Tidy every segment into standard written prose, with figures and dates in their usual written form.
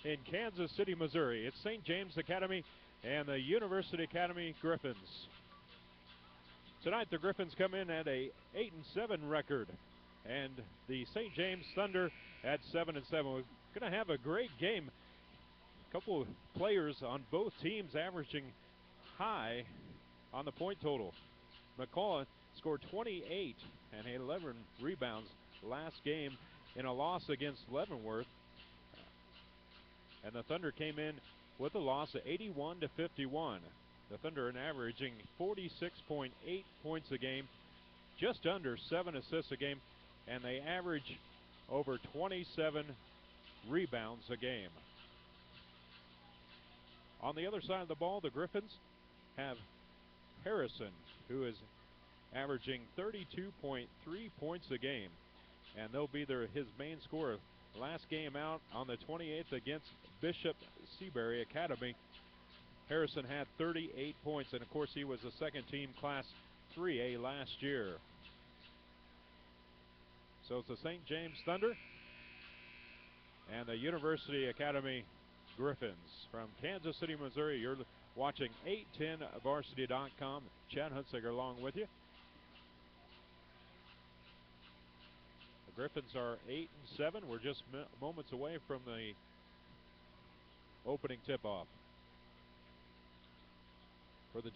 in Kansas City, Missouri. It's St. James Academy and the University Academy Griffins. Tonight the Griffins come in at a 8-7 record, and the St. James Thunder at 7-7. We're going to have a great game. A couple of players on both teams averaging high on the point total. McCullough scored 28 and 11 rebounds last game in a loss against Leavenworth. And the Thunder came in with a loss of 81-51. The Thunder are averaging 46.8 points a game, just under 7 assists a game, and they average over 27 rebounds a game. On the other side of the ball, the Griffins have Harrison, who is averaging 32.3 points a game, and they'll be his main scorer. Last game out on the 28th against Bishop Seabury Academy, Harrison had 38 points, and of course he was a second team Class 3A last year. So it's the St. James Thunder and the University Academy Griffins. From Kansas City, Missouri, you're watching 810varsity.com. Chad Hunsaker along with you. The Griffins are 8-7. We're just moments away from the opening tip-off. For the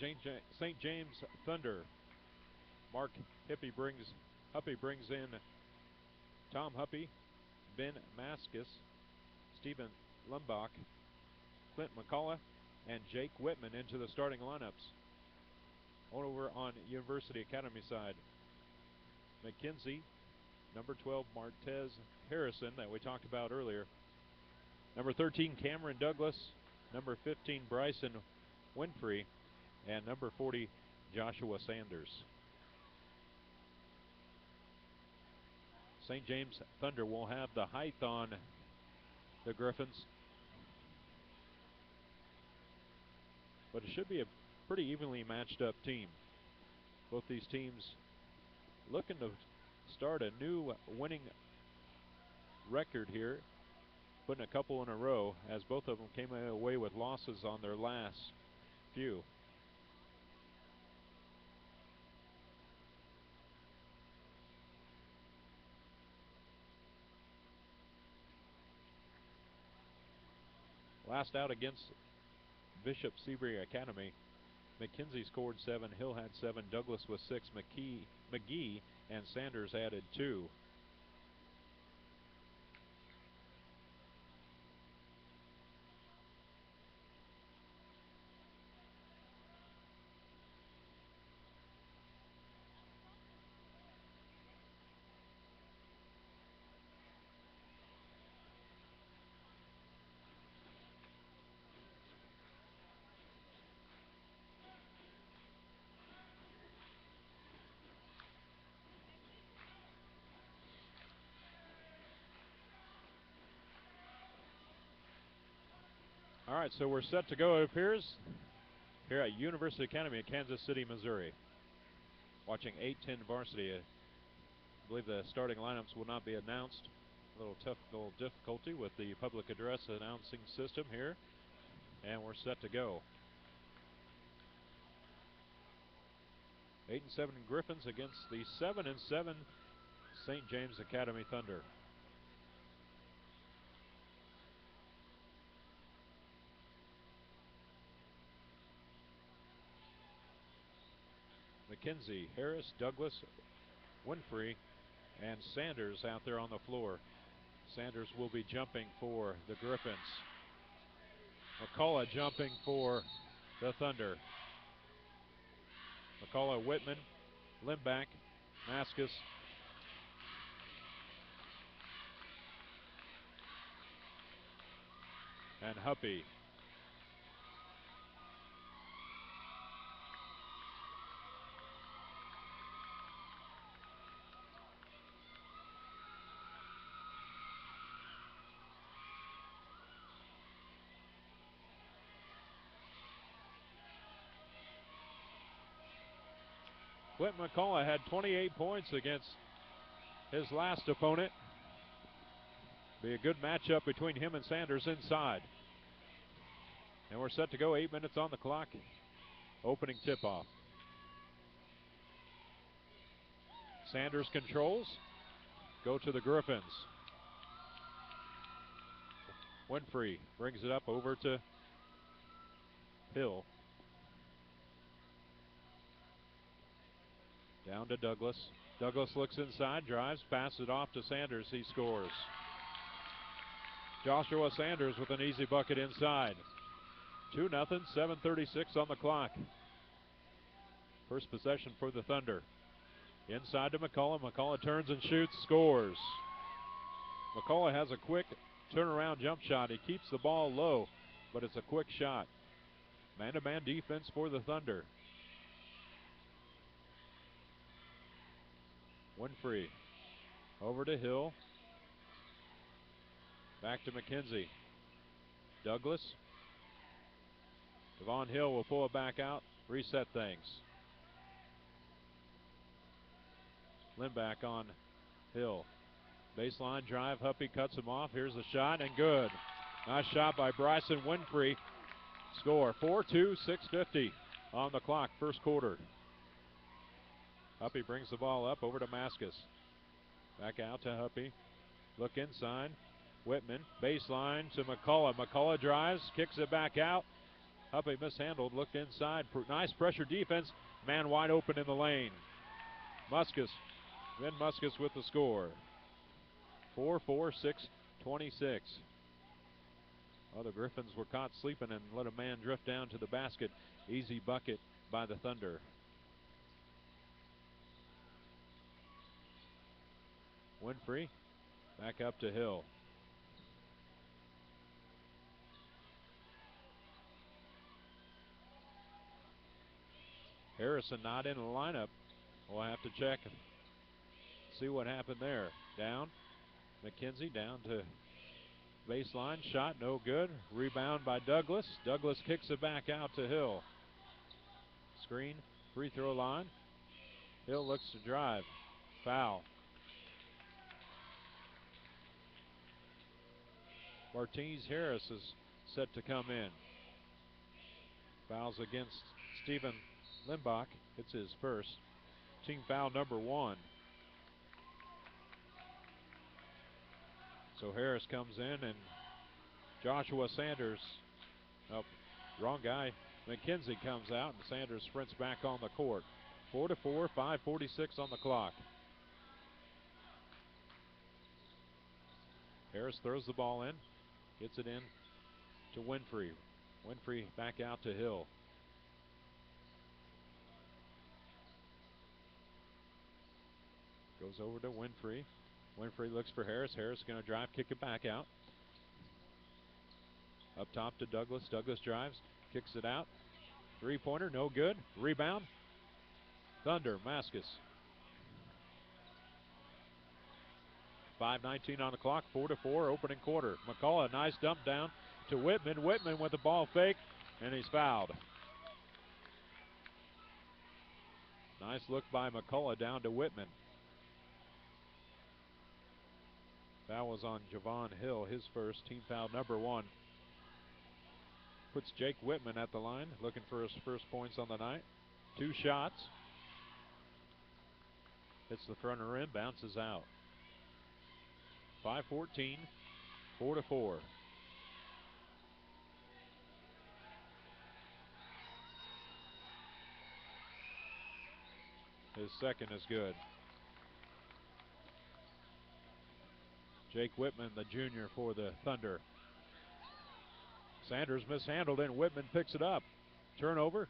St. James Thunder, Mark Huppy brings in Tom Huppy, Ben Maskus, Stephen Lumbach, Clint McCullough, and Jake Whitman into the starting lineups. Over on University Academy side, McKenzie, number 12 Martez Harrison that we talked about earlier, number 13 Cameron Douglas, number 15 Bryson Winfrey, and number 40 Joshua Sanders. St. James Thunder will have the height on the Griffins, but it should be a pretty evenly matched up team. Both these teams looking to start a new winning record here, putting a couple in a row, as both of them came away with losses on their last few. Last out against Bishop Seabury Academy, McKenzie scored 7, Hill had 7, Douglas with 6, McGee and Sanders added 2. All right, so we're set to go, it appears, here at University Academy in Kansas City, Missouri. Watching 810 varsity. I believe the starting lineups will not be announced. A little technical difficulty with the public address announcing system here. And we're set to go. 8-7 Griffins against the 7-7 St. James Academy Thunder. McKenzie, Harris, Douglas, Winfrey, and Sanders out there on the floor. Sanders will be jumping for the Griffins. McCullough jumping for the Thunder. McCullough, Whitman, Limback, Maskus, and Huppy. Clint McCullough had 28 points against his last opponent. Be a good matchup between him and Sanders inside. And we're set to go. 8 minutes on the clock. Opening tip-off. Sanders controls. Go to the Griffins. Winfrey brings it up over to Hill. Down to Douglas. Douglas looks inside, drives, passes it off to Sanders. He scores. Joshua Sanders with an easy bucket inside. 2-0, 7:36 on the clock. First possession for the Thunder. Inside to McCullough. McCullough turns and shoots, scores. McCullough has a quick turnaround jump shot. He keeps the ball low, but it's a quick shot. Man-to-man defense for the Thunder. Winfrey over to Hill. Back to McKenzie. Douglas. Devon Hill will pull it back out, reset things. Lindback on Hill. Baseline drive, Huppy cuts him off. Here's the shot, and good. Nice shot by Bryson Winfrey. Score 4-2, 6:50 on the clock, first quarter. Huppy brings the ball up over to Maskus. Back out to Huppy. Look inside. Whitman, baseline to McCullough. McCullough drives, kicks it back out. Huppy mishandled, looked inside. Nice pressure defense. Man wide open in the lane. Muskus. Then Muskus with the score. 4-4, 6:26. Well, the Griffins were caught sleeping and let a man drift down to the basket. Easy bucket by the Thunder. Winfrey back up to Hill. Harrison not in the lineup. We'll have to check and see what happened there. Down. McKenzie down to baseline. Shot no good. Rebound by Douglas. Douglas kicks it back out to Hill. Screen. Free throw line. Hill looks to drive. Foul. Martinez Harris is set to come in. Fouls against Stephen Limbach. It's his first. Team foul number 1. So Harris comes in and Joshua Sanders, oh, wrong guy. McKenzie comes out and Sanders sprints back on the court. 4-4, 5:46 on the clock. Harris throws the ball in, gets it in to Winfrey. Winfrey back out to Hill. Goes over to Winfrey. Winfrey looks for Harris. Harris going to drive, kick it back out. Up top to Douglas. Douglas drives, kicks it out. Three-pointer, no good. Rebound. Thunder, Maskus. 5:19 on the clock, 4-4, opening quarter. McCullough, nice dump down to Whitman. Whitman with the ball fake, and he's fouled. Nice look by McCullough down to Whitman. Foul was on Javon Hill, his first, team foul number 1. Puts Jake Whitman at the line, looking for his first points on the night. 2 shots. Hits the front rim, bounces out. 5:14, 4-4. His second is good. Jake Whitman, the junior for the Thunder. Sanders mishandled and Whitman picks it up. Turnover.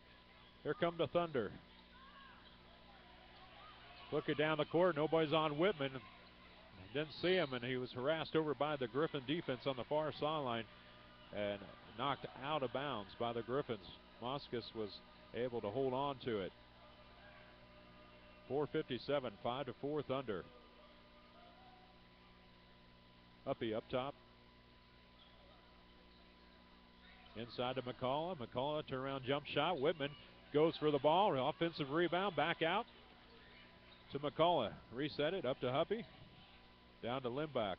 Here come the Thunder. Looking down the court, nobody's on Whitman. Didn't see him, and he was harassed over by the Griffin defense on the far sideline and knocked out of bounds by the Griffins. Maskus was able to hold on to it. 4:57, 5-4 Thunder. Huppy up top. Inside to McCullough. McCullough turnaround jump shot. Whitman goes for the ball. Offensive rebound. Back out to McCullough. Reset it up to Huppy. Down to Limbach.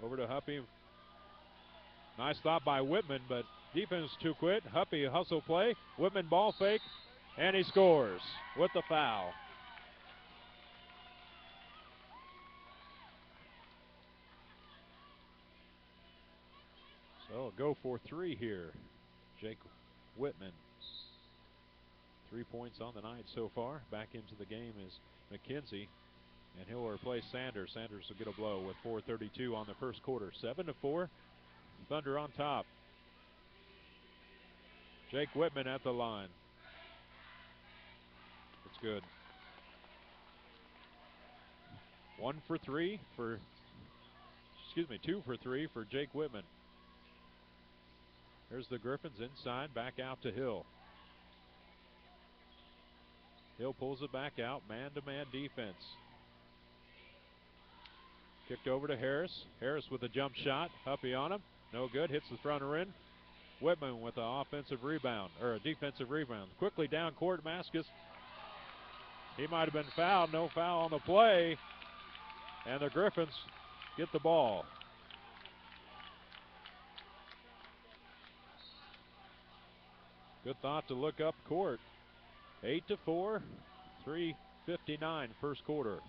Over to Huppy. Nice stop by Whitman, but defense too quick. Huppy hustle play. Whitman ball fake, and he scores with the foul. So go for three here. Jake Whitman. 3 points on the night so far. Back into the game is McKenzie, and he'll replace Sanders. Sanders will get a blow with 4:32 on the first quarter. 7-4. Thunder on top. Jake Whitman at the line. It's good. 2 for 3 for Jake Whitman. Here's the Griffins inside, back out to Hill. Hill pulls it back out, man-to-man defense. Kicked over to Harris. Harris with a jump shot. Huppy on him. No good. Hits the front rim. Whitman with an offensive rebound, or a defensive rebound. Quickly down court, Maskus. He might have been fouled. No foul on the play. And the Griffins get the ball. Good thought to look up court. 8-4. 3:59 first quarter.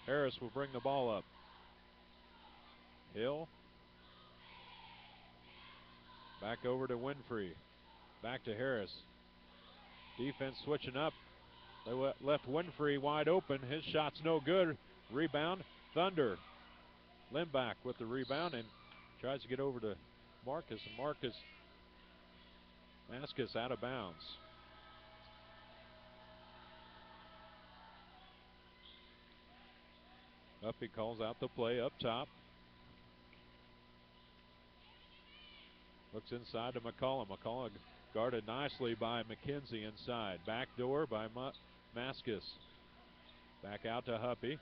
Harris will bring the ball up. Hill. Back over to Winfrey. Back to Harris. Defense switching up. They left Winfrey wide open. His shot's no good. Rebound. Thunder. Limbach with the rebound and tries to get over to Marcus. And Maskus out of bounds. Huppy calls out the play up top. Looks inside to McCullough. McCullough guarded nicely by McKenzie inside. Back door by Maskus. Back out to Huppy.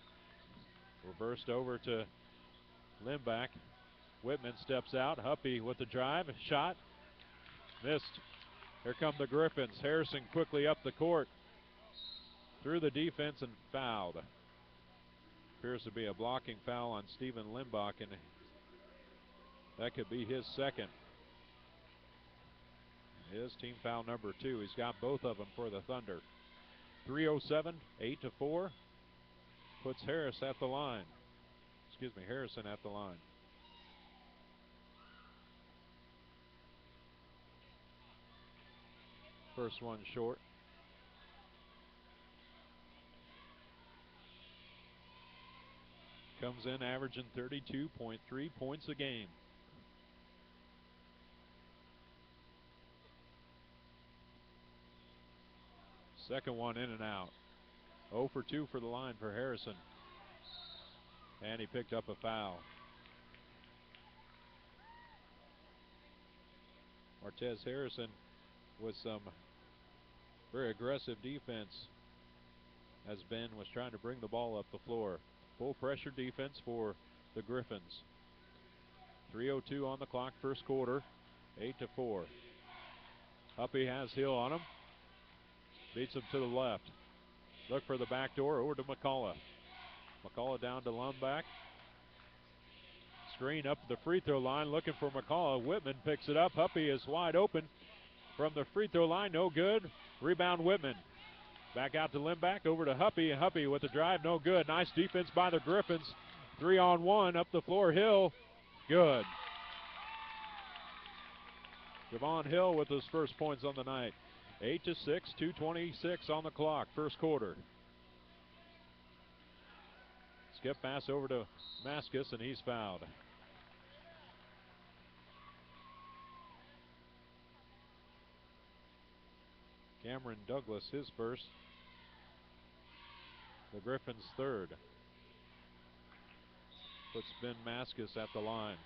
Reversed over to Limbach. Whitman steps out. Huppy with the drive. Shot. Missed. Here come the Griffins. Harrison quickly up the court. Through the defense and fouled. Appears to be a blocking foul on Stephen Limbach, and that could be his second. His team foul number 2. He's got both of them for the Thunder. 3:07, 8-4. Puts Harris at the line. Harrison at the line. First one short. Comes in averaging 32.3 points a game. Second one in and out. 0 for 2 for the line for Harrison. And he picked up a foul. Martez Harrison with some very aggressive defense as Ben was trying to bring the ball up the floor. Full pressure defense for the Griffins. 3:02 on the clock, first quarter. 8-4. Huppy has Hill on him. Beats him to the left. Look for the back door over to McCullough. McCullough down to Limbach. Screen up the free throw line looking for McCullough. Whitman picks it up. Huppy is wide open from the free throw line. No good. Rebound Whitman. Back out to Limbach. Over to Huppy. Huppy with the drive. No good. Nice defense by the Griffins. 3-on-1 up the floor. Hill. Good. Javon Hill with his first points on the night. 8-6. 2:26 on the clock. First quarter. Skip pass over to Maskus, and he's fouled. Cameron Douglas, his first. The Griffins' third. Puts Ben Maskus at the line.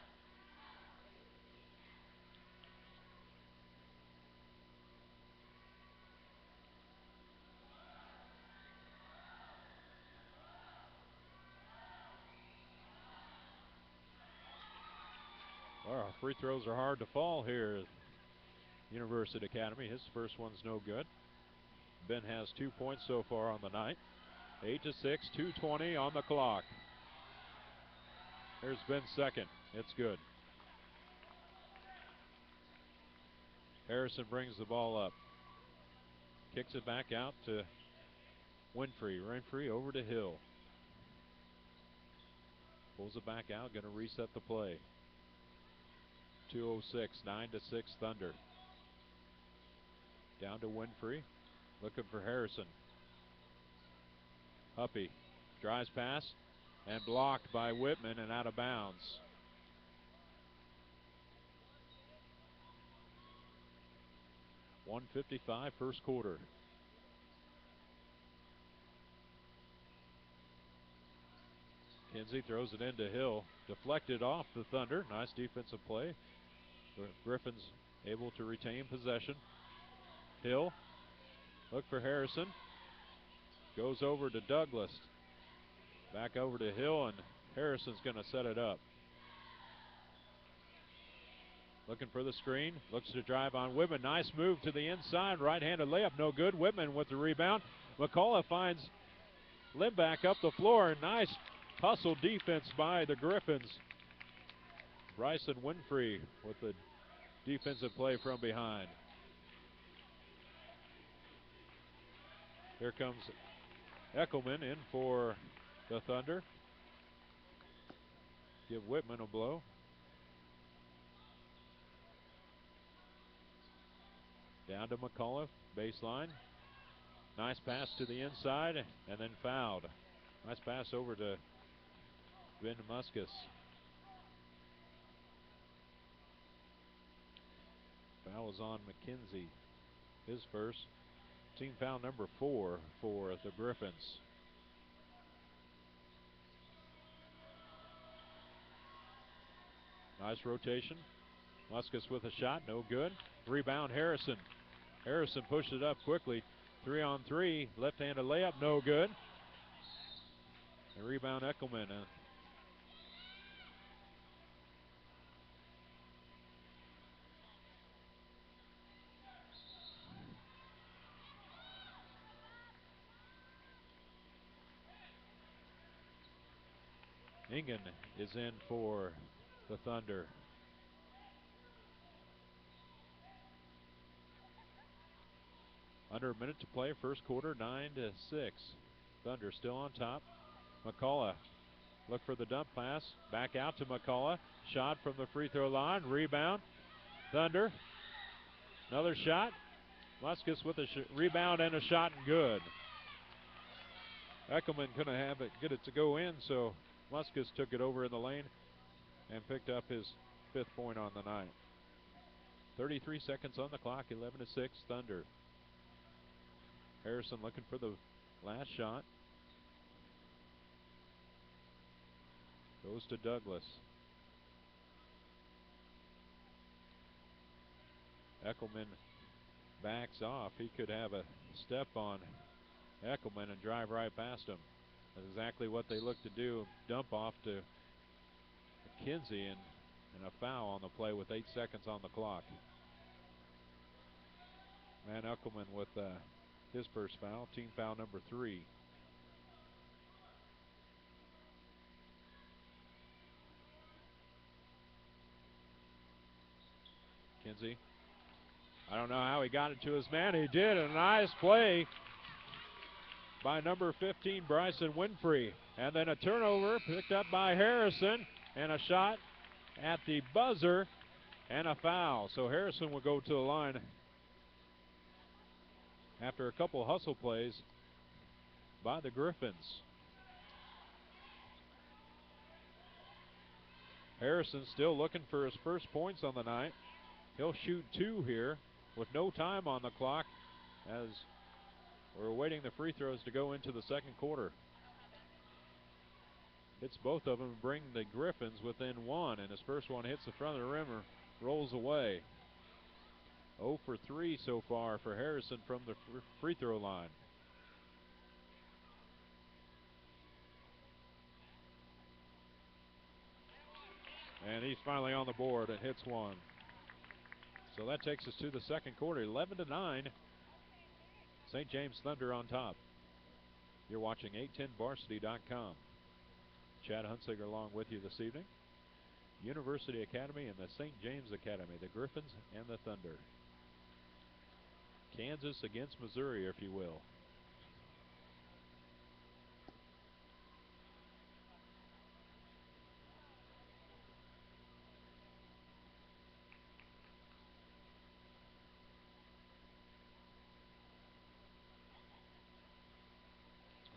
Well, free throws are hard to fall here at University Academy. His first one's no good. Ben has 2 points so far on the night. 8-6, 2:20 on the clock. There's Ben's second. It's good. Harrison brings the ball up. Kicks it back out to Winfrey. Winfrey over to Hill. Pulls it back out. Going to reset the play. 2:06, 9-6 Thunder. Down to Winfrey. Looking for Harrison. Huppy drives pass and blocked by Whitman and out of bounds. .155 first quarter. Kinsey throws it into Hill. Deflected off the Thunder. Nice defensive play. Griffins able to retain possession. Hill. Look for Harrison. Goes over to Douglas. Back over to Hill, and Harrison's going to set it up. Looking for the screen. Looks to drive on Whitman. Nice move to the inside. Right-handed layup. No good. Whitman with the rebound. McCullough finds Limback up the floor. Nice hustle defense by the Griffins. Bryson Winfrey with the defensive play from behind. Here comes Eckelman in for the Thunder. Give Whitman a blow. Down to McCullough, baseline. Nice pass to the inside and then fouled. Nice pass over to Ben Muscus. Foul was on McKenzie. His first. Team foul number 4 for the Griffins. Nice rotation. Muscus with a shot, no good. Rebound Harrison. Harrison pushed it up quickly. 3-on-3, left-handed layup, no good. And rebound Eckelman. Ingen is in for the Thunder. Under a minute to play, first quarter, 9-6. Thunder still on top. McCullough, look for the dump pass. Back out to McCullough. Shot from the free throw line. Rebound. Thunder. Another shot. Muscus with a rebound and a shot and good. Eckelman couldn't have it, get it to go in, so Muscus took it over in the lane and picked up his 5th point on the night. 33 seconds on the clock, 11-6 Thunder. Harrison looking for the last shot. Goes to Douglas. Eckelman backs off. He could have a step on Eckelman and drive right past him. That's exactly what they look to do. Dump off to McKenzie and a foul on the play with 8 seconds on the clock. Van Eckelman with his first foul, team foul number 3. Kinsey. I don't know how he got it to his man. He did. A nice play by number 15, Bryson Winfrey. And then a turnover picked up by Harrison. And a shot at the buzzer and a foul. So Harrison will go to the line after a couple hustle plays by the Griffins. Harrison still looking for his first points on the night. He'll shoot 2 here with no time on the clock as we're awaiting the free throws to go into the second quarter. Hits both of them, bring the Griffins within 1, and his first one hits the front of the rim or rolls away. 0 for 3 so far for Harrison from the free throw line. And he's finally on the board and hits one. So that takes us to the second quarter, 11-9. St. James Thunder on top. You're watching 810varsity.com. Chad Hunsiger along with you this evening. University Academy and the St. James Academy, the Griffins and the Thunder. Kansas against Missouri, if you will.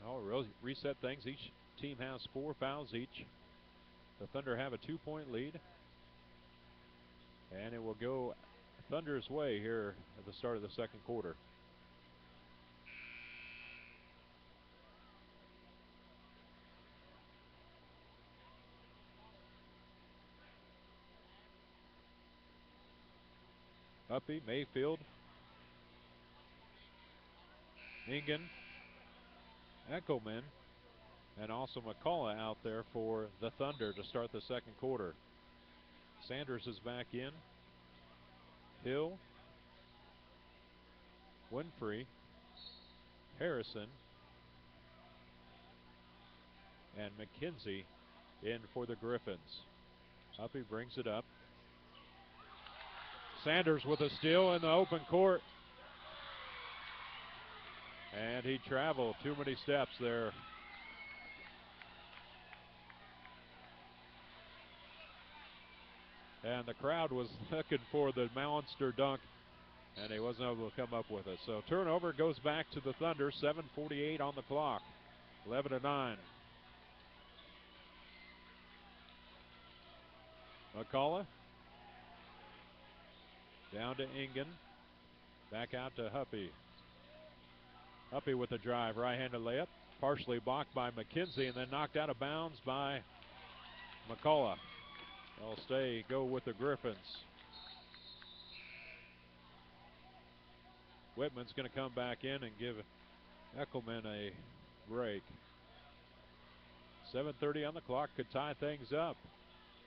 I'll reset things. Each team has 4 fouls each. The Thunder have a 2-point lead. And it will go Thunder's way here at the start of the second quarter. Huppy, Mayfield, Ingen, Eckelman, and also McCullough out there for the Thunder to start the second quarter. Sanders is back in. Hill, Winfrey, Harrison, and McKenzie in for the Griffins. Huppy brings it up. Sanders with a steal in the open court. And he traveled too many steps there. And the crowd was looking for the monster dunk, and he wasn't able to come up with it. So turnover goes back to the Thunder. 7:48 on the clock. 11-9. McCullough. Down to Ingen. Back out to Huppy. Huppy with a drive. Right-handed layup. Partially blocked by McKenzie and then knocked out of bounds by McCullough. They'll go with the Griffins. Whitman's going to come back in and give Eckelman a break. 7:30 on the clock, could tie things up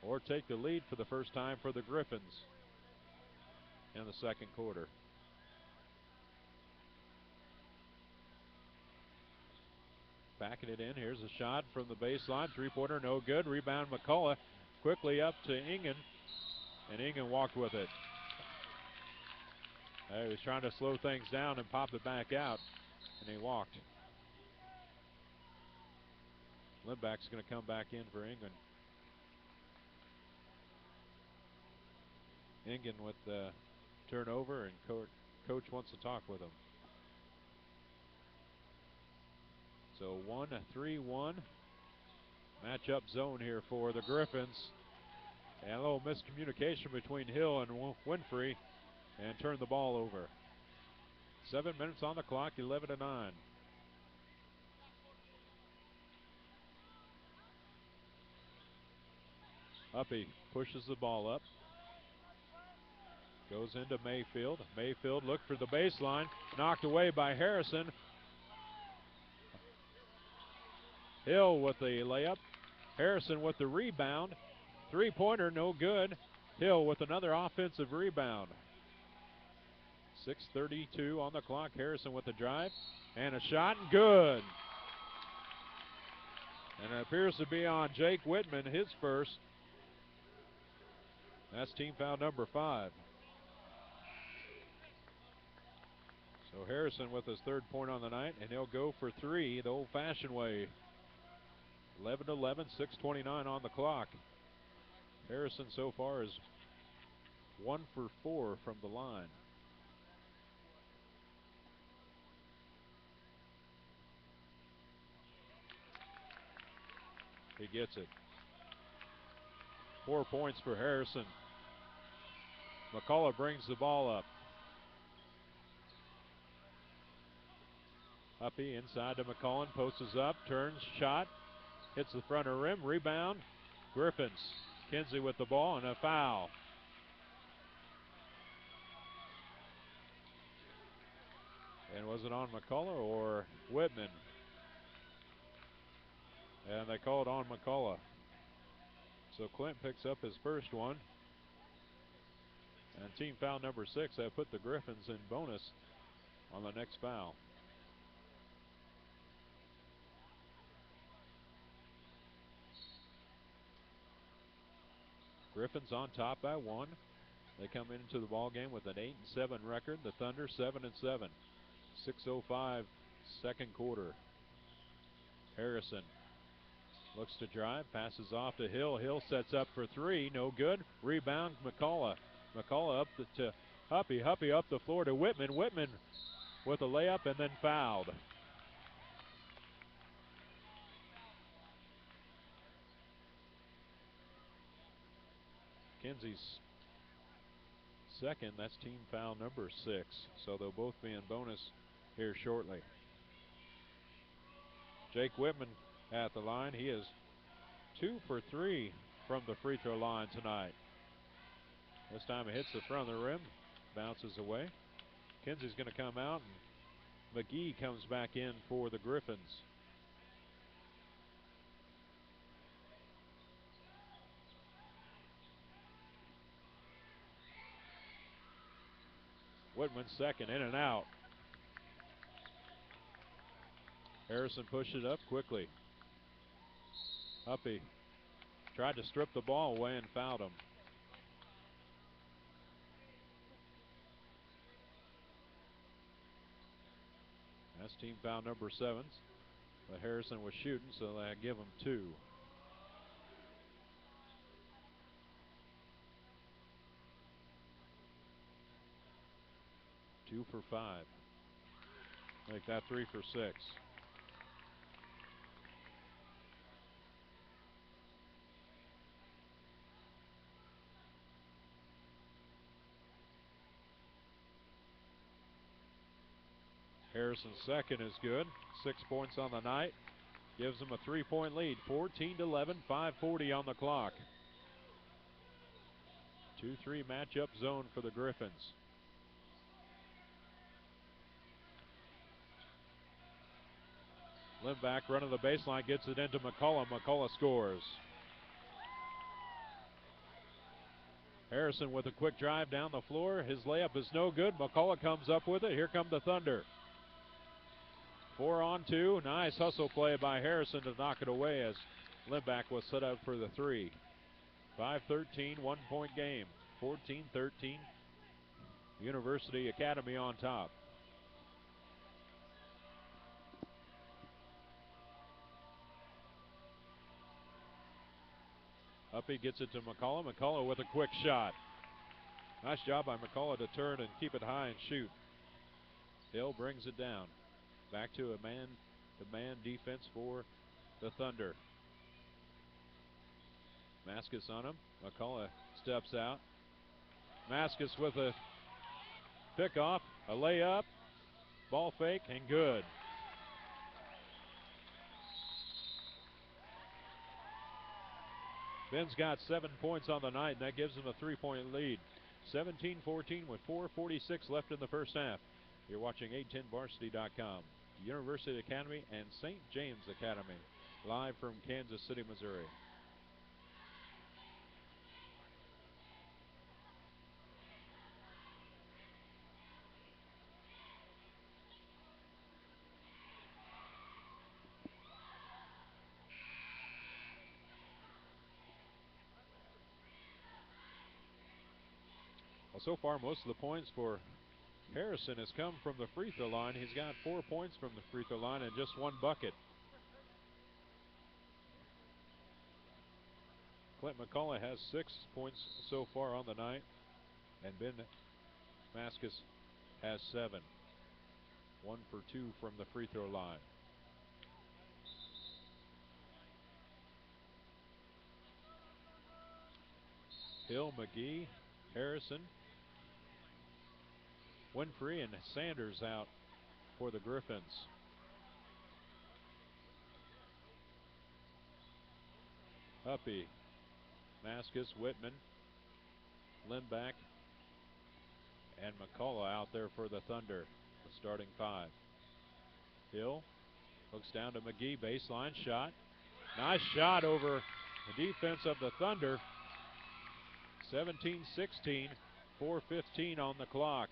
or take the lead for the first time for the Griffins in the second quarter. Backing it in, here's a shot from the baseline, 3-pointer, no good. Rebound McCullough, quickly up to Ingen, and Ingen walked with it. He was trying to slow things down and pop it back out, and he walked. Lindback's going to come back in for Ingen. Ingen with the turnover, and coach wants to talk with him. So 1-3-1 matchup zone here for the Griffins. And a little miscommunication between Hill and Winfrey, and turned the ball over. 7 minutes on the clock, 11-9. Huppy pushes the ball up. Goes into Mayfield. Mayfield looked for the baseline. Knocked away by Harrison. Hill with the layup. Harrison with the rebound. 3-pointer, no good. Hill with another offensive rebound. 6:32 on the clock. Harrison with the drive. And a shot, and good. And it appears to be on Jake Whitman, his first. That's team foul number 5. So Harrison with his 3rd point on the night, and he'll go for 3 the old-fashioned way. 11-11, 6:29 on the clock. Harrison so far is 1 for 4 from the line. He gets it. 4 points for Harrison. McCullough brings the ball up. Huppy inside to McCullough, posts up, turns, shot, hits the front of the rim, rebound. Griffins. Kinsey with the ball and a foul. And was it on McCullough or Whitman? And they called on McCullough. So Clint picks up his first one. And team foul number 6, that put the Griffins in bonus on the next foul. Griffins on top by 1. They come into the ball game with an 8-7 record. The Thunder 7-7. 6:05 second quarter. Harrison looks to drive, passes off to Hill. Hill sets up for 3, no good. Rebound McCullough. McCullough up to Huppy. Huppy up the floor to Whitman. Whitman with a layup and then fouled. Kenzie's second, that's team foul number 6. So they'll both be in bonus here shortly. Jake Whitman at the line. He is 2 for 3 from the free throw line tonight. This time it hits the front of the rim, bounces away. Kenzie's going to come out, and McGee comes back in for the Griffins. Whitman second, in and out. Harrison pushed it up quickly. Huppy tried to strip the ball away and fouled him. That's team foul number 7. But Harrison was shooting, so they give him 2. Two for 5. Make that 3 for 6. Harrison's second is good. 6 points on the night. Gives them a 3-point lead. 14-11, 5:40 on the clock. 2-3 matchup zone for the Griffins. Limback running the baseline, gets it into McCullough. McCullough scores. Harrison with a quick drive down the floor. His layup is no good. McCullough comes up with it. Here come the Thunder. 4-on-2. Nice hustle play by Harrison to knock it away as Limback was set up for the 3. 5-13, 1-point game. 14-13. University Academy on top. Huppy gets it to McCullough. McCullough with a quick shot. Nice job by McCullough to turn and keep it high and shoot. Hill brings it down. Back to a man-to-man defense for the Thunder. Maskus on him. McCullough steps out. Maskus with a pick-off, a layup, ball fake, and good. Ben's got 7 points on the night, and that gives him a 3-point lead. 17-14 with 4:46 left in the first half. You're watching 810varsity.com. University Academy and St. James Academy, live from Kansas City, Missouri. Well, so far, most of the points for Harrison has come from the free throw line. He's got 4 points from the free throw line and just 1 bucket. Clint McCullough has 6 points so far on the night, and Ben Maskus has 7. 1 for 2 from the free throw line. Hill, McGee, Harrison, Winfrey, and Sanders out for the Griffins. Huppy, Maskus, Whitman, Limback, and McCullough out there for the Thunder, the starting 5. Hill looks down to McGee, baseline shot. Nice shot over the defense of the Thunder. 17-16, 4:15 on the clock.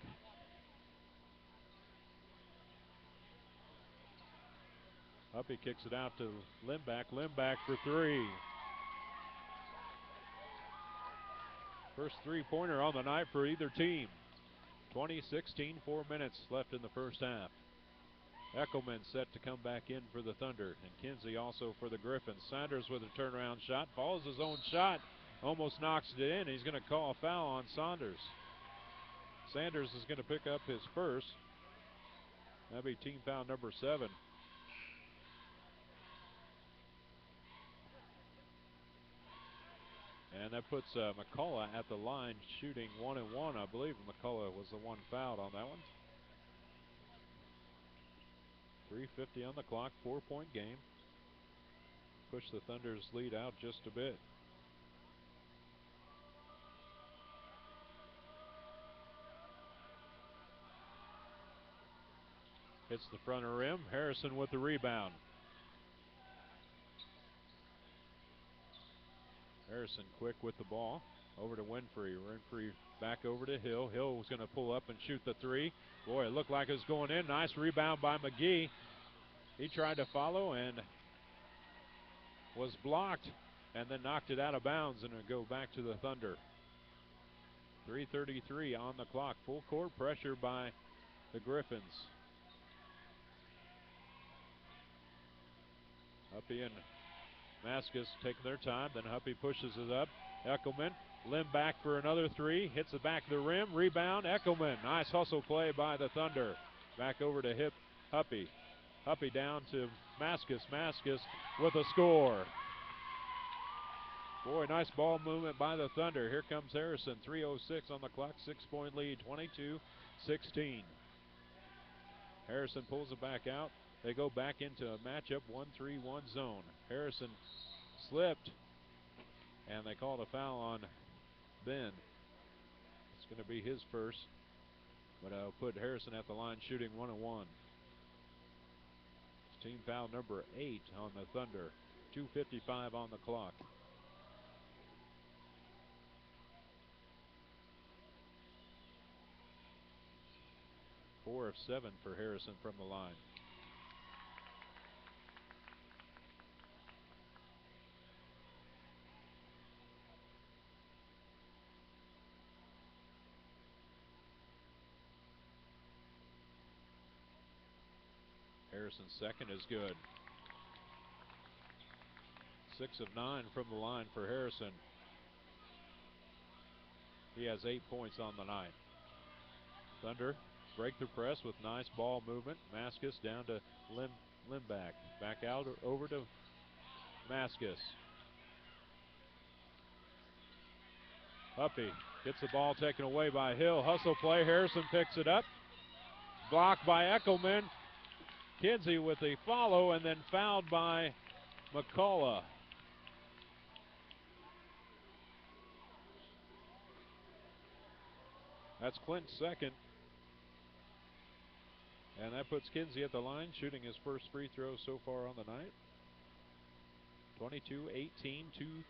Huppy kicks it out to Limback. Limback for 3. First three-pointer on the night for either team. 20-16, 4 minutes left in the first half. Eckelman set to come back in for the Thunder, and Kinsey also for the Griffins. Saunders with a turnaround shot, follows his own shot, almost knocks it in. He's going to call a foul on Saunders. Sanders is going to pick up his first. That'll be team foul number 7. And that puts McCullough at the line shooting 1-1. I believe McCullough was the one fouled on that one. 3:50 on the clock, 4-point game. Push the Thunder's lead out just a bit. Hits the front of the rim. Harrison with the rebound. Harrison quick with the ball. Over to Winfrey. Winfrey back over to Hill. Hill was going to pull up and shoot the three. Boy, it looked like it was going in. Nice rebound by McGee. He tried to follow and was blocked and then knocked it out of bounds, and it'll go back to the Thunder. 3:33 on the clock. Full court pressure by the Griffins. Huppy and Maskus taking their time. Then Huppy pushes it up. Eckelman, limb back for another three. Hits the back of the rim. Rebound, Eckelman. Nice hustle play by the Thunder. Back over to Huppy. Huppy down to Maskus. Maskus with a score. Boy, nice ball movement by the Thunder. Here comes Harrison. 3:06 on the clock. 6-point lead. 22-16. Harrison pulls it back out. They go back into a matchup 1-3-1 zone. Harrison slipped, and they called a foul on Ben. It's going to be his first, but I'll put Harrison at the line shooting 1-1. It's team foul number 8 on the Thunder. 2:55 on the clock. Four of 7 for Harrison from the line. Harrison's second is good. 6 of 9 from the line for Harrison. He has 8 points on the night. Thunder break the press with nice ball movement. Maskus down to Limback. Back out over to Maskus. Huppy gets the ball taken away by Hill. Hustle play. Harrison picks it up. Blocked by Eckelman. Kinsey with the follow and then fouled by McCullough. That's Clint's second. And that puts Kinsey at the line, shooting his first free throw so far on the night. 22-18,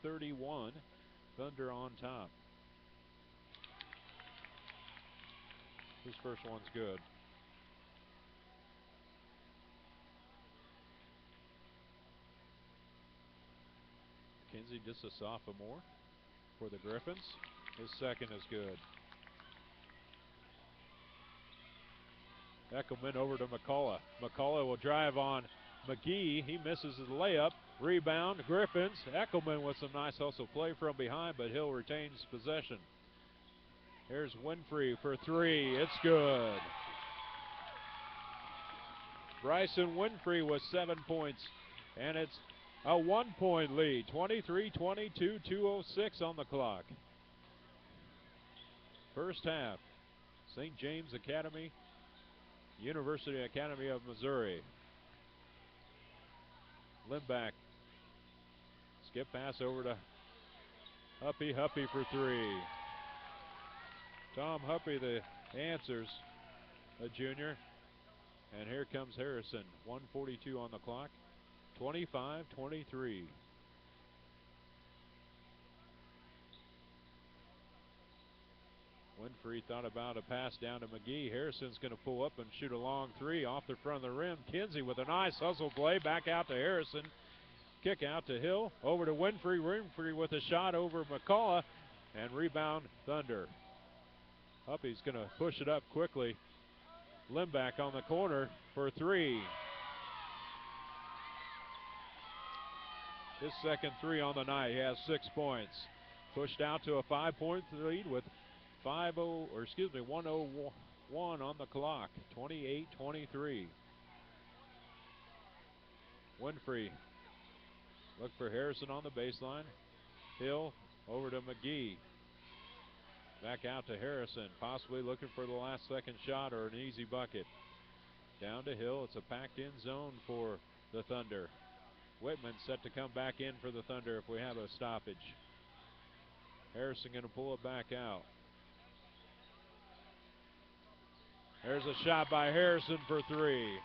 2:31. Thunder on top. His first one's good. Kinsey just a sophomore for the Griffins. His second is good. Eckelman over to McCullough. McCullough will drive on McGee. He misses his layup. Rebound, Griffins. Eckelman with some nice hustle play from behind, but Hill retains possession. Here's Winfrey for three. It's good. Bryson Winfrey with 7 points, and it's a 1-point lead. 23-22, 2:06 on the clock. First half. St. James Academy, University Academy of Missouri. Limback. Skip pass over to Huppy. Huppy for three. Tom Huppy, the answers, a junior. And here comes Harrison. 1:42 on the clock. 25-23. Winfrey thought about a pass down to McGee. Harrison's going to pull up and shoot a long three off the front of the rim. Kinsey with a nice hustle play. Back out to Harrison. Kick out to Hill. Over to Winfrey. Winfrey with a shot over McCullough. And rebound, Thunder. Huppy's going to push it up quickly. Limback on the corner for three. His second three on the night. He has 6 points. Pushed out to a 5-point lead with 1:01 on the clock. 28-23. Winfrey look for Harrison on the baseline. Hill over to McGee. Back out to Harrison, possibly looking for the last second shot or an easy bucket. Down to Hill. It's a packed in zone for the Thunder. Whitman set to come back in for the Thunder if we have a stoppage. Harrison going to pull it back out. There's a shot by Harrison for three.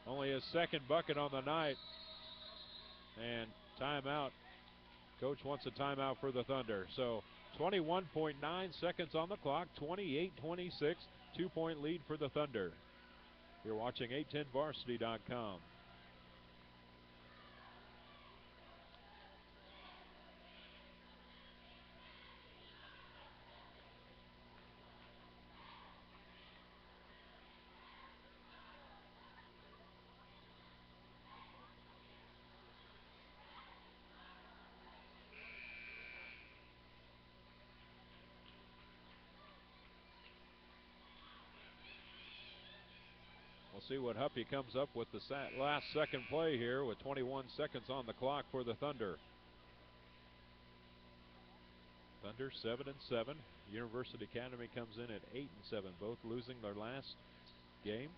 Only his second bucket on the night. And timeout. Coach wants a timeout for the Thunder. So 21.9 seconds on the clock, 28-26, 2-point lead for the Thunder. You're watching 810varsity.com. We'll see what Huppy comes up with the last second play here with 21 seconds on the clock for the Thunder. Thunder 7-7. University Academy comes in at 8-7, both losing their last game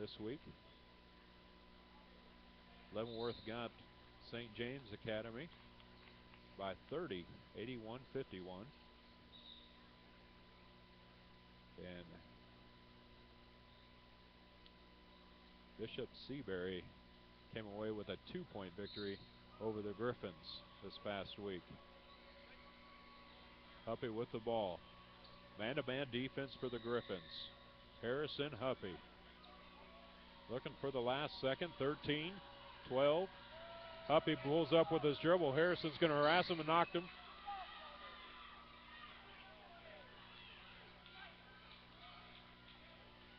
this week. Leavenworth got St. James Academy by 30, 81-51. And Bishop Seabury came away with a 2-point victory over the Griffins this past week. Huppy with the ball. Man-to-man defense for the Griffins. Harrison, Huppy. Looking for the last second. 13, 12. Huppy pulls up with his dribble. Harrison's going to harass him and knock him.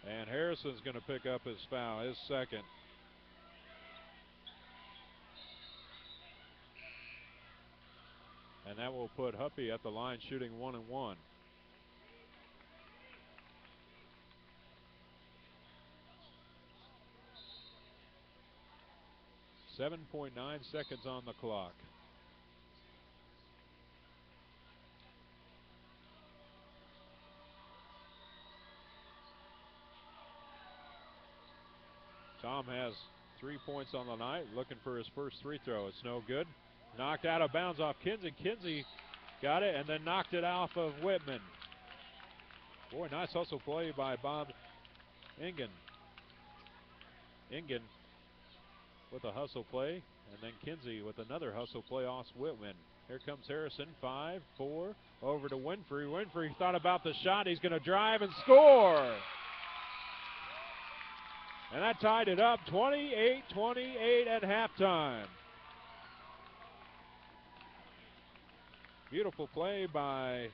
And Harrison's going to pick up his foul, his second. And that will put Huppy at the line shooting 1-1. .9 seconds on the clock. Tom has 3 points on the night, looking for his first free throw. It's no good. Knocked out of bounds off Kinsey. Kinsey got it and then knocked it off of Whitman. Boy, nice hustle play by Bob Ingen. Ingen with a hustle play, and then Kinsey with another hustle play off Whitman. Here comes Harrison, 5, 4, over to Winfrey. Winfrey thought about the shot. He's going to drive and score. And that tied it up, 28-28 at halftime. Beautiful play by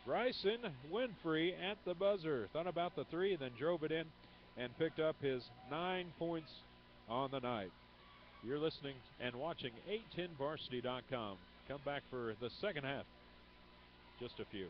Bryson Winfrey at the buzzer. Thought about the three, then drove it in and picked up his 9 points on the night. You're listening and watching 810varsity.com. Come back for the second half. Just a few.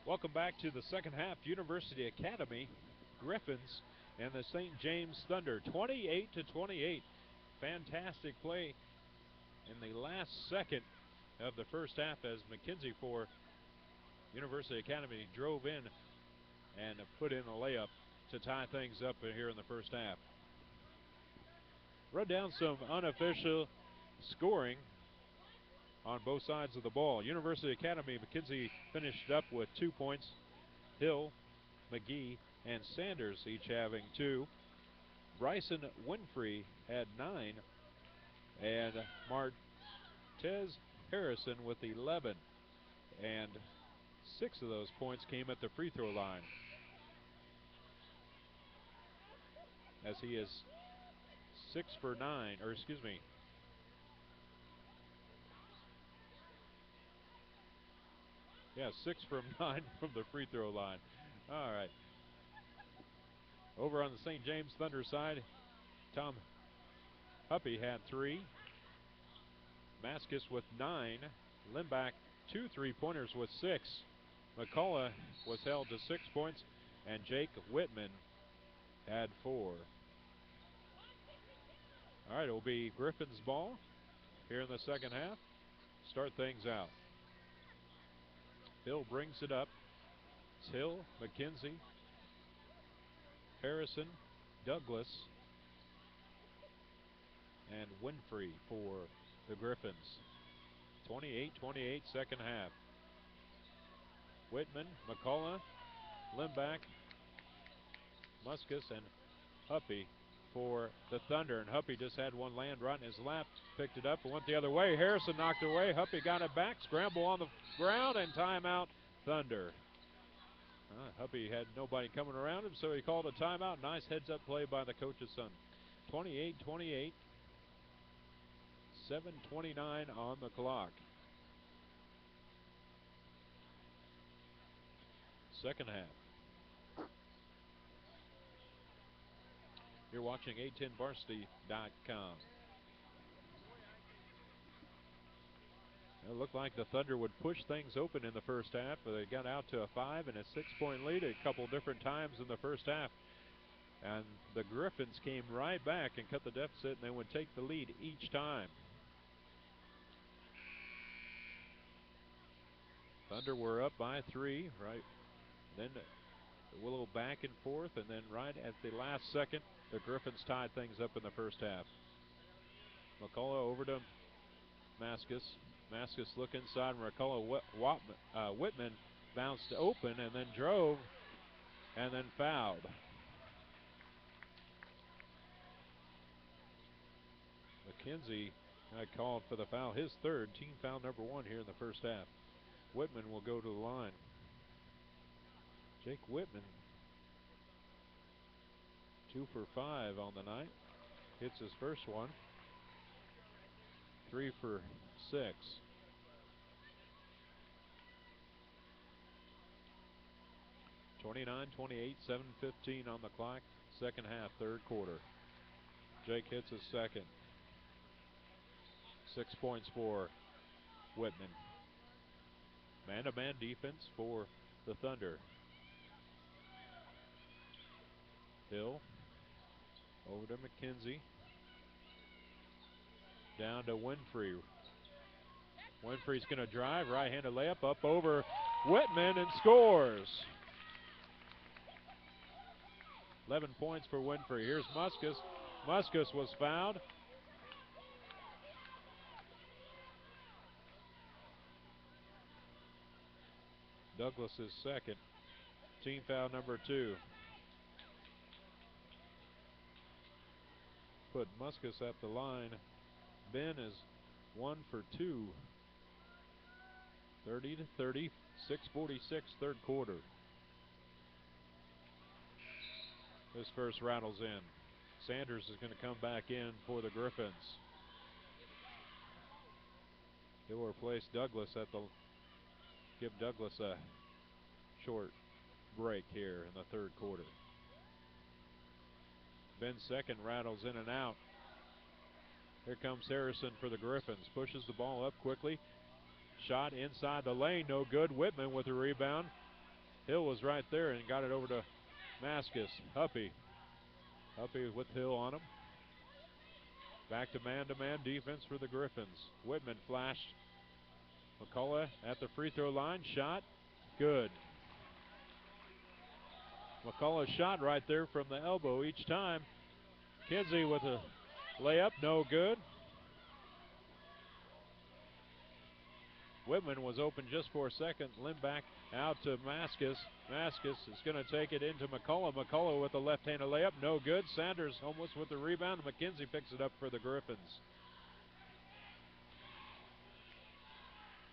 Welcome back to the second half. University Academy Griffins and the St. James Thunder, 28-28. Fantastic play in the last second of the first half as McKenzie for University Academy drove in and put in a layup to tie things up here in the first half. Run down some unofficial scoring on both sides of the ball. University Academy, McKenzie finished up with 2 points. Hill, McGee, and Sanders each having 2. Bryson Winfrey had 9. And Martez Harrison with 11. And 6 of those points came at the free throw line, as he is 6 for 9, or excuse me, yeah, 6 from 9 from the free throw line. All right. Over on the St. James Thunder side, Tom Huppy had 3. Maskus with 9. Limbach 2 3-pointers with 6. McCullough was held to 6 points, and Jake Whitman had 4. All right, it will be Griffin's ball here in the second half. Start things out. Hill brings it up. It's Hill, McKenzie, Harrison, Douglas, and Winfrey for the Griffins. 28-28 second half. Whitman, McCullough, Limbach, Muscus, and Huppy for the Thunder. And Huppy just had one land right in his lap, picked it up and went the other way. Harrison knocked it away. Huppy got it back, scramble on the ground, and timeout Thunder. Huppy had nobody coming around him, so he called a timeout. Nice heads-up play by the coach's son. 28-28, 7:29 on the clock. Second half. You're watching A10Varsity.com. It looked like the Thunder would push things open in the first half, but they got out to a 5 and a 6-point lead a couple different times in the first half. And the Griffins came right back and cut the deficit, and they would take the lead each time. Thunder were up by 3, right? Then a little back and forth, and then right at the last second, the Griffins tied things up in the first half. McCullough over to Maskus. Maskus look inside, and McCullough Whitman bounced open and then drove and then fouled. McKenzie called for the foul, his third, team foul number 1 here in the first half. Whitman will go to the line. Jake Whitman, 2 for 5 on the night. Hits his first one. 3 for 6. (29-28), 7:15 on the clock. Second half, third quarter. Jake hits his second. 6 points for Whitman. Man-to-man defense for the Thunder. Hill over to McKenzie. Down to Winfrey. Winfrey's going to drive, right-handed layup up over Whitman and scores. 11 points for Winfrey. Here's Muscus. Muscus was fouled. Douglas is second. Team foul number 2. Put Muscus at the line. Ben is 1 for 2. 30-30, 6:46 third quarter. This first rattles in. Sanders is going to come back in for the Griffins. He'll replace Douglas give Douglas a short break here in the third quarter. Ben second rattles in and out. Here comes Harrison for the Griffins. Pushes the ball up quickly. Shot inside the lane, no good. Whitman with the rebound. Hill was right there and got it over to Maskus. Huppy with Hill on him. Back to man-to-man defense for the Griffins. Whitman flashed. McCullough at the free throw line. Shot. Good. McCullough's shot right there from the elbow each time. Kinsey with a layup. No good. Whitman was open just for a second. Limback out to Maskus. Maskus is going to take it into McCullough. McCullough with a left-handed layup. No good. Sanders homeless with the rebound. McKenzie picks it up for the Griffins.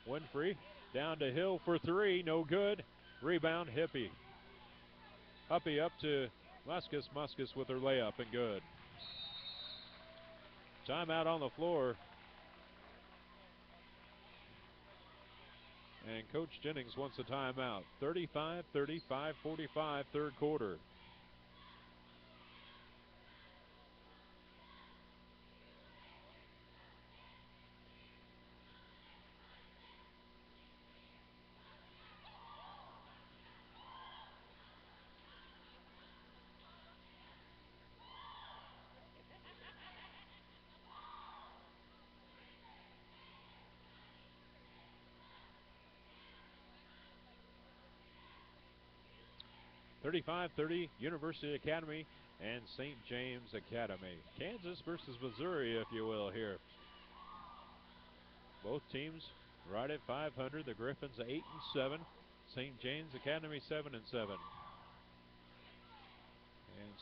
Winfrey down to Hill for three. No good. Rebound, Hippie. Huppy up to Muskus. Muskus with her layup and good. Timeout on the floor. And Coach Jennings wants a timeout. 35-30, 5:45, third quarter. (35-30) University Academy and St. James Academy. Kansas versus Missouri, if you will, here. Both teams right at 500. The Griffins 8-7. St. James Academy 7-7. And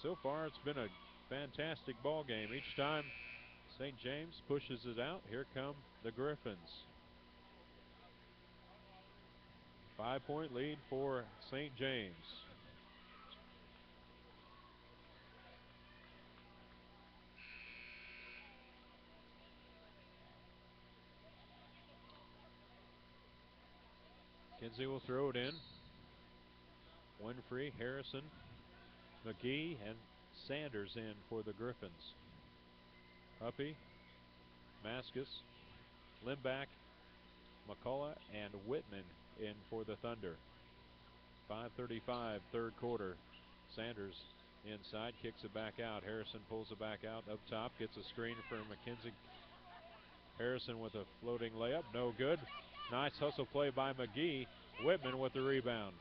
so far it's been a fantastic ball game. Each time St. James pushes it out, here come the Griffins. 5-point lead for St. James. Kinsey will throw it in. Winfrey, Harrison, McGee, and Sanders in for the Griffins. Huppy, Maskus, Limback, McCullough, and Whitman in for the Thunder. 5:35, third quarter. Sanders inside, kicks it back out. Harrison pulls it back out up top, gets a screen for McKenzie. Harrison with a floating layup, no good. Nice hustle play by McGee. Whitman with the rebound.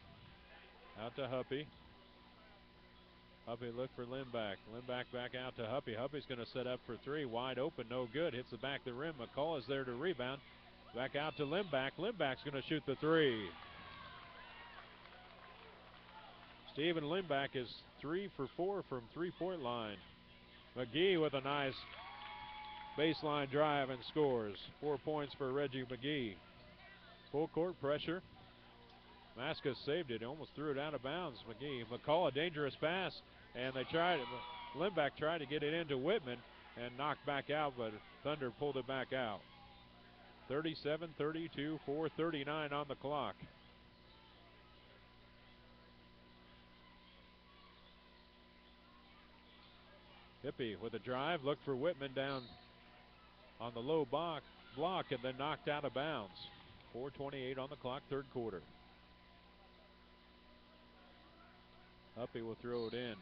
Out to Huppy. Huppy look for Limback. Limback back out to Huppy. Huppy's going to set up for three. Wide open, no good. Hits the back of the rim. McCall is there to rebound. Back out to Limback. Limback's going to shoot the three. Steven Limback is 3 for 4 from three-point line. McGee with a nice baseline drive and scores. 4 points for Reggie McGee. Full court pressure. Maskus saved it, almost threw it out of bounds. McCall, a dangerous pass, and they tried it. Limback tried to get it into Whitman and knocked back out, but Thunder pulled it back out. 37-32, 4:39 on the clock. Hippie with a drive, looked for Whitman down on the low block, and then knocked out of bounds. 4:28 on the clock, third quarter. Huppy will throw it in.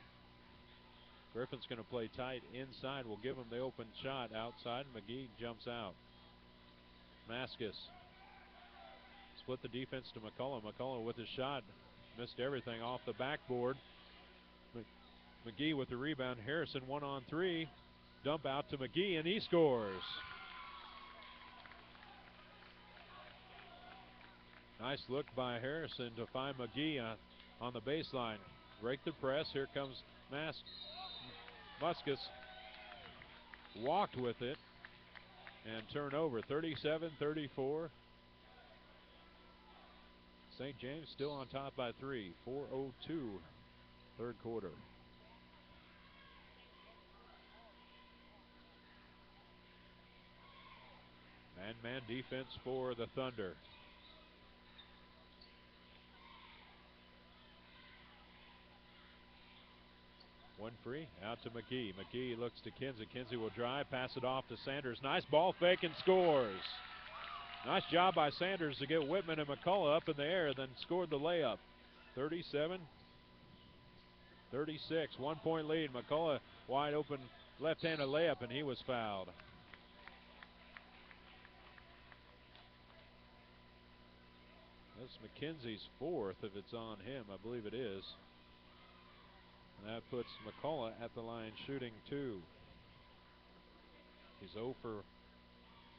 Griffin's going to play tight inside. Will give him the open shot outside. McGee jumps out. Maskus split the defense to McCullough. McCullough with his shot. Missed everything off the backboard. McGee with the rebound. Harrison 1-on-3. Dump out to McGee, and he scores. Nice look by Harrison to find McGee on the baseline. Break the press. Here comes Muskus. Walked with it and turnover. 37-34. St. James still on top by 3. 4:02, third quarter. Man-man defense for the Thunder. Winfrey out to McGee. McGee looks to Kinsey. Kinsey will drive, pass it off to Sanders. Nice ball fake and scores. Nice job by Sanders to get Whitman and McCullough up in the air, then scored the layup. 37-36, 1-point lead. McCullough wide open left-handed layup, and he was fouled. That's McKenzie's fourth if it's on him. I believe it is. And that puts McCullough at the line shooting 2. He's 0 for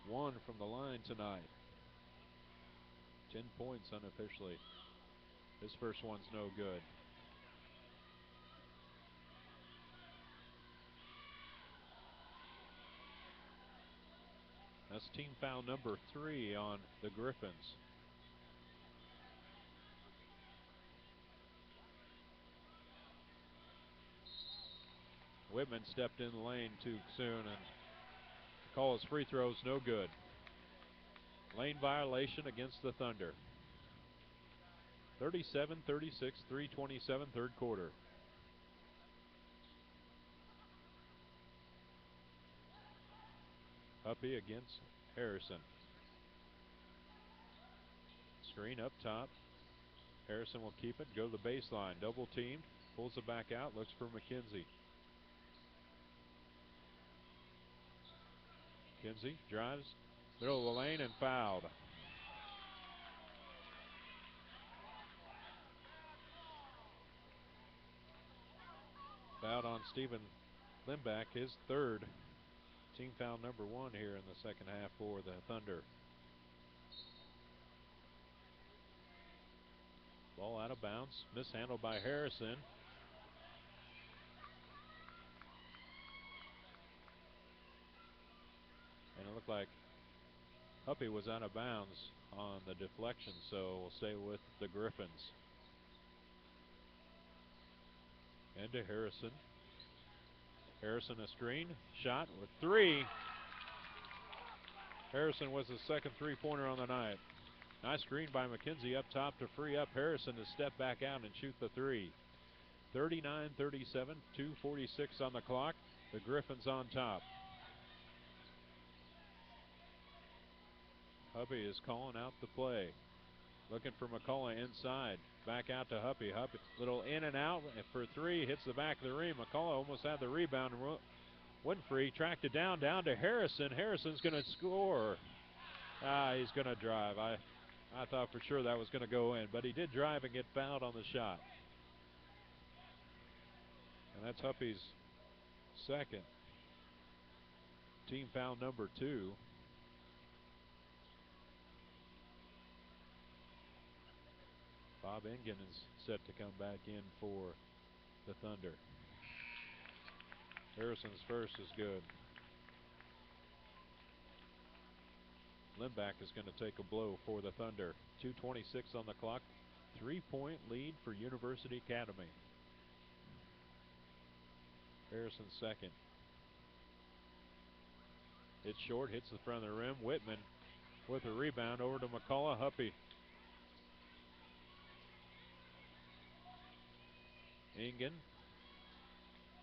1 from the line tonight. 10 points unofficially. His first one's no good. That's team foul number 3 on the Griffins. Whitman stepped in the lane too soon and call his free throws no good. Lane violation against the Thunder. 37-36, 3:27 third quarter. Huppy against Harrison. Screen up top. Harrison will keep it, go to the baseline. Double teamed, pulls it back out, looks for McKenzie. McKenzie drives, middle of the lane, and fouled. Fouled on Stephen Limback, his third. Team foul number 1 here in the second half for the Thunder. Ball out of bounds, mishandled by Harrison. And it looked like Huppy was out of bounds on the deflection, so we'll stay with the Griffins. And to Harrison. Harrison a screen, shot with 3. Harrison was his second three-pointer on the night. Nice screen by McKenzie up top to free up Harrison to step back out and shoot the 3. 39-37, 2:46 on the clock. The Griffins on top. Huppy is calling out the play. Looking for McCullough inside. Back out to Huppy. Huppy, little in and out for 3. Hits the back of the rim. McCullough almost had the rebound. Winfrey tracked it down to Harrison. Harrison's going to score. He's going to drive. I thought for sure that was going to go in, but he did drive and get fouled on the shot. And that's Huppy's second. Team foul number 2. Bob Engen is set to come back in for the Thunder. Harrison's first is good. Limback is going to take a blow for the Thunder. 2:26 on the clock. 3-point lead for University Academy. Harrison second. It's short, hits the front of the rim. Whitman with a rebound over to McCullough. Huppy. Engen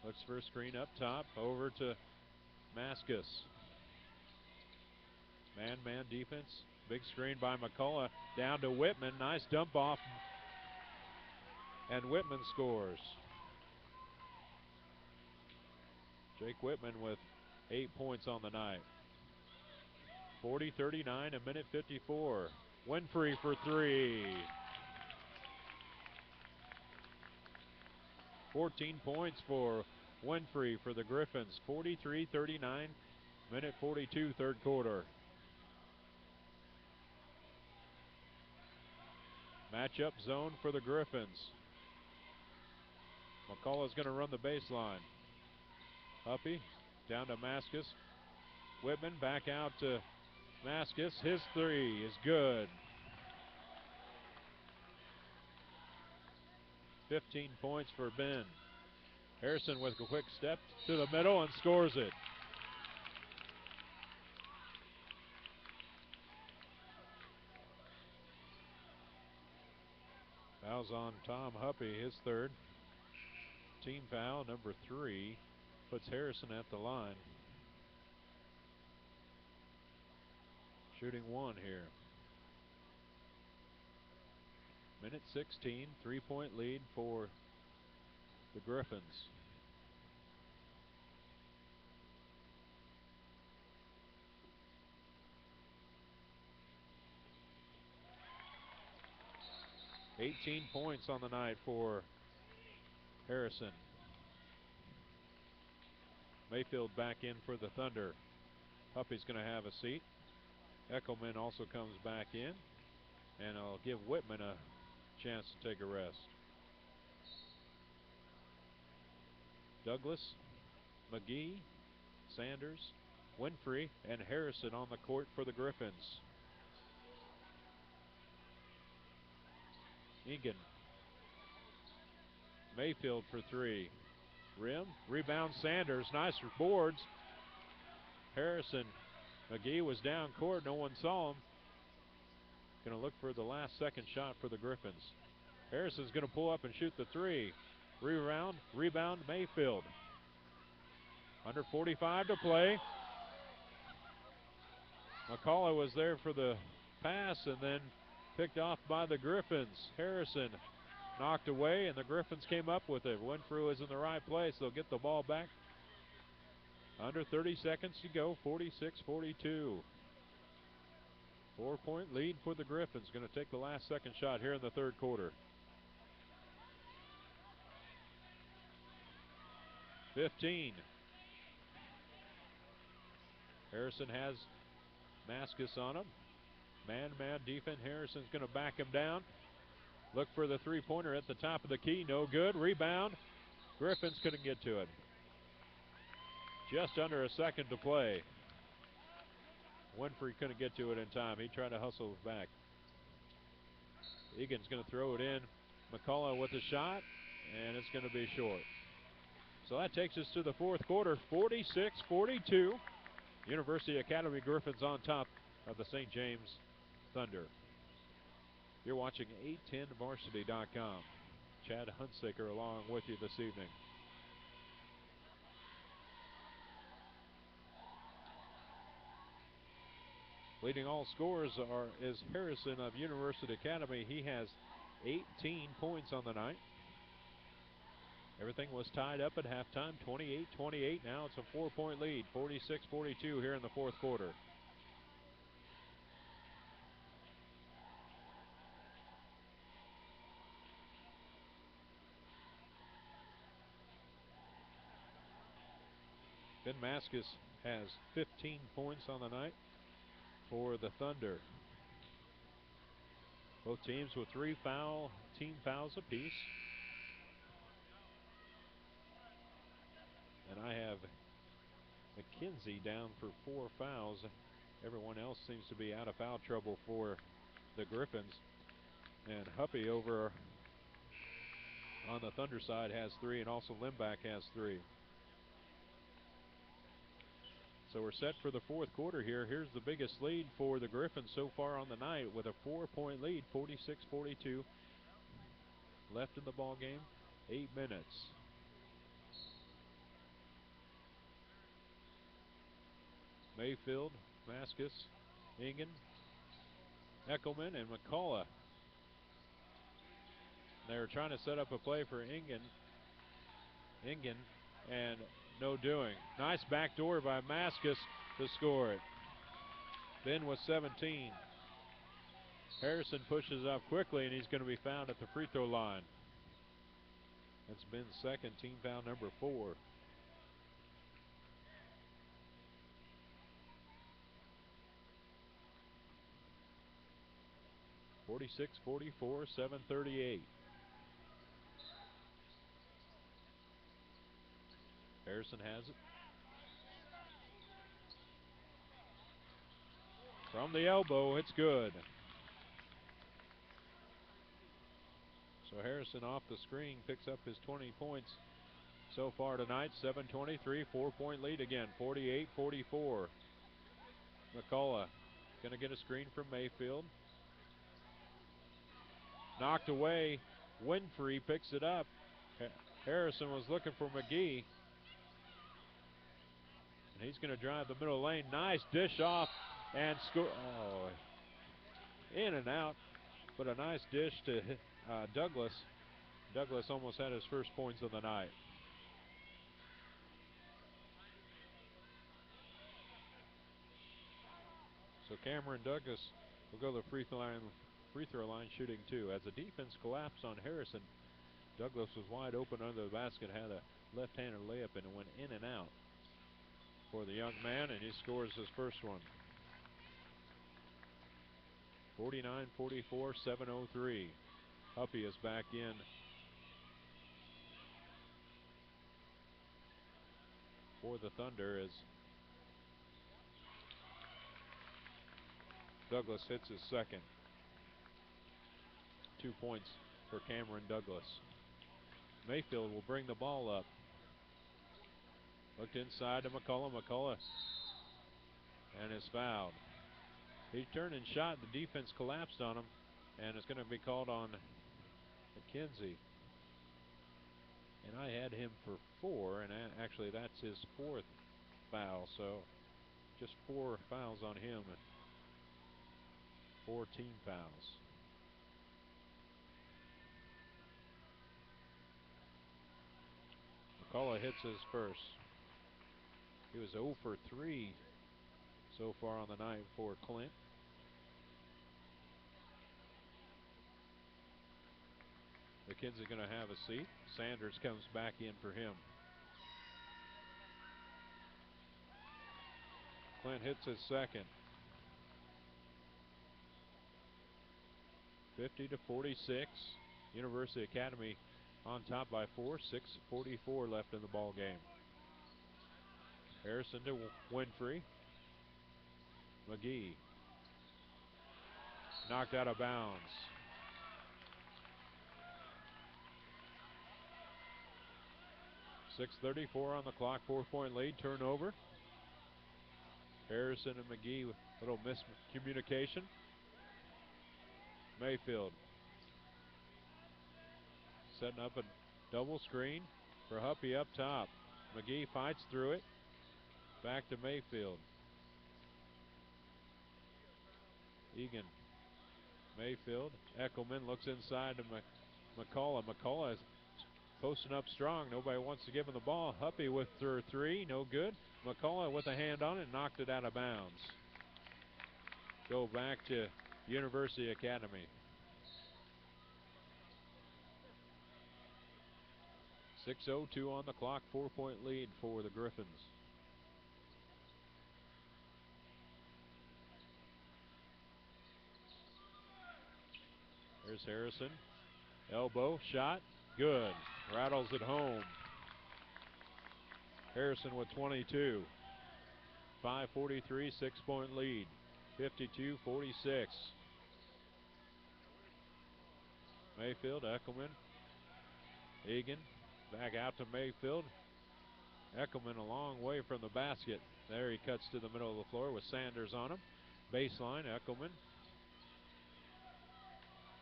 looks for a screen up top, over to Maskus. Man-man defense, big screen by McCullough, down to Whitman, nice dump off, and Whitman scores. Jake Whitman with 8 points on the night. 40-39, a minute 54. Winfrey for 3. 14 points for Winfrey for the Griffins. 43-39, minute 42, third quarter. Matchup zone for the Griffins. McCullough's going to run the baseline. Huppy down to Maskus. Whitman back out to Maskus. His 3 is good. 15 points for Ben. Harrison with a quick step to the middle and scores it. Fouls on Tom Huppy, his third. Team foul number 3 puts Harrison at the line. Shooting 1 here. Minute 16, 3-point lead for the Griffins. "18 points on the night for Harrison." Mayfield back in for the Thunder. Huppy's going to have a seat. Eckelman also comes back in, and I'll give Whitman a chance to take a rest. Douglas, McGee, Sanders, Winfrey, and Harrison on the court for the Griffins. Egan. Mayfield for three. Rim, rebound Sanders, nice boards. Harrison, McGee was down court, no one saw him. Going to look for the last second shot for the Griffins. Harrison's going to pull up and shoot the three. Rebound Mayfield. Under 45 to play. McCullough was there for the pass and then picked off by the Griffins. Harrison knocked away and the Griffins came up with it. Winfrey was in the right place. They'll get the ball back. Under 30 seconds to go, 46-42. 4-point lead for the Griffins. Going to take the last second shot here in the third quarter. 15. Harrison has Maskus on him. Man-man defense. Harrison's going to back him down. Look for the three-pointer at the top of the key. No good. Rebound. Griffins couldn't get to it. Just under a second to play. Winfrey couldn't get to it in time. He tried to hustle back. Egan's going to throw it in. McCullough with a shot, and it's going to be short. So that takes us to the fourth quarter, 46-42. University Academy Griffins on top of the St. James Thunder. You're watching 810varsity.com. Chad Hunsaker along with you this evening. Leading all scorers is Harrison of University Academy. He has 18 points on the night. Everything was tied up at halftime, 28-28. Now it's a 4-point lead, 46-42 here in the fourth quarter. Ben Maskus has 15 points on the night for the Thunder. Both teams with team fouls apiece. And I have McKenzie down for 4 fouls. Everyone else seems to be out of foul trouble for the Griffins. And Huppy over on the Thunder side has 3, and also Limback has 3. So we're set for the fourth quarter here. Here's the biggest lead for the Griffins so far on the night with a 4-point lead, 46-42. Left in the ball game, 8 minutes. Mayfield, Maskus, Ingen, Eckelman, and McCullough. They were trying to set up a play for Ingen, and no doing. Nice backdoor by Maskus to score it. Ben with 17. Harrison pushes up quickly, and he's going to be fouled at the free throw line. That's Ben's second, team foul number 4. (46-44), 7:38. Harrison has it. From the elbow, it's good. So Harrison off the screen picks up his 20 points so far tonight. 7:23, 4-point lead again, 48-44. McCullough going to get a screen from Mayfield. Knocked away. Winfrey picks it up. Harrison was looking for McGee. And he's going to drive the middle lane. Nice dish off and score. Oh, in and out. but a nice dish to Douglas. Douglas almost had his first points of the night. So Cameron Douglas will go to the free throw line shooting 2. As the defense collapsed on Harrison, Douglas was wide open under the basket, had a left-handed layup, and it went in and out for the young man, and he scores his first one. 49-44, 7:03. Huppy is back in for the Thunder as Douglas hits his second. 2 points for Cameron Douglas. Mayfield will bring the ball up. Looked inside to McCullough. McCullough and is fouled. He turned and shot. The defense collapsed on him, and it's going to be called on McKenzie. And I had him for 4, and actually that's his 4th foul. So just 4 fouls on him. 4 team fouls. McCullough hits his first. He was 0 for 3 so far on the night for Clint. McKenzie's going to have a seat. Sanders comes back in for him. Clint hits his second. 50-46. University Academy on top by 4. 6:44 left in the ball game. Harrison to Winfrey. McGee knocked out of bounds. .6:34 on the clock. 4-point lead. Turnover. Harrison and McGee with a little miscommunication. Mayfield setting up a double screen for Huppy up top. McGee fights through it. Back to Mayfield. Egan. Mayfield. Eckelman looks inside to McCullough. McCullough is posting up strong. Nobody wants to give him the ball. Huppy with her 3. No good. McCullough with a hand on it. Knocked it out of bounds. Go back to University Academy. 6:02 on the clock. 4-point lead for the Griffins. There's Harrison. Elbow shot. Good. Rattles it home. Harrison with 22. 5:43, 6-point lead. 52-46. Mayfield, Eckelman. Egan back out to Mayfield. Eckelman a long way from the basket. There he cuts to the middle of the floor with Sanders on him. Baseline, Eckelman.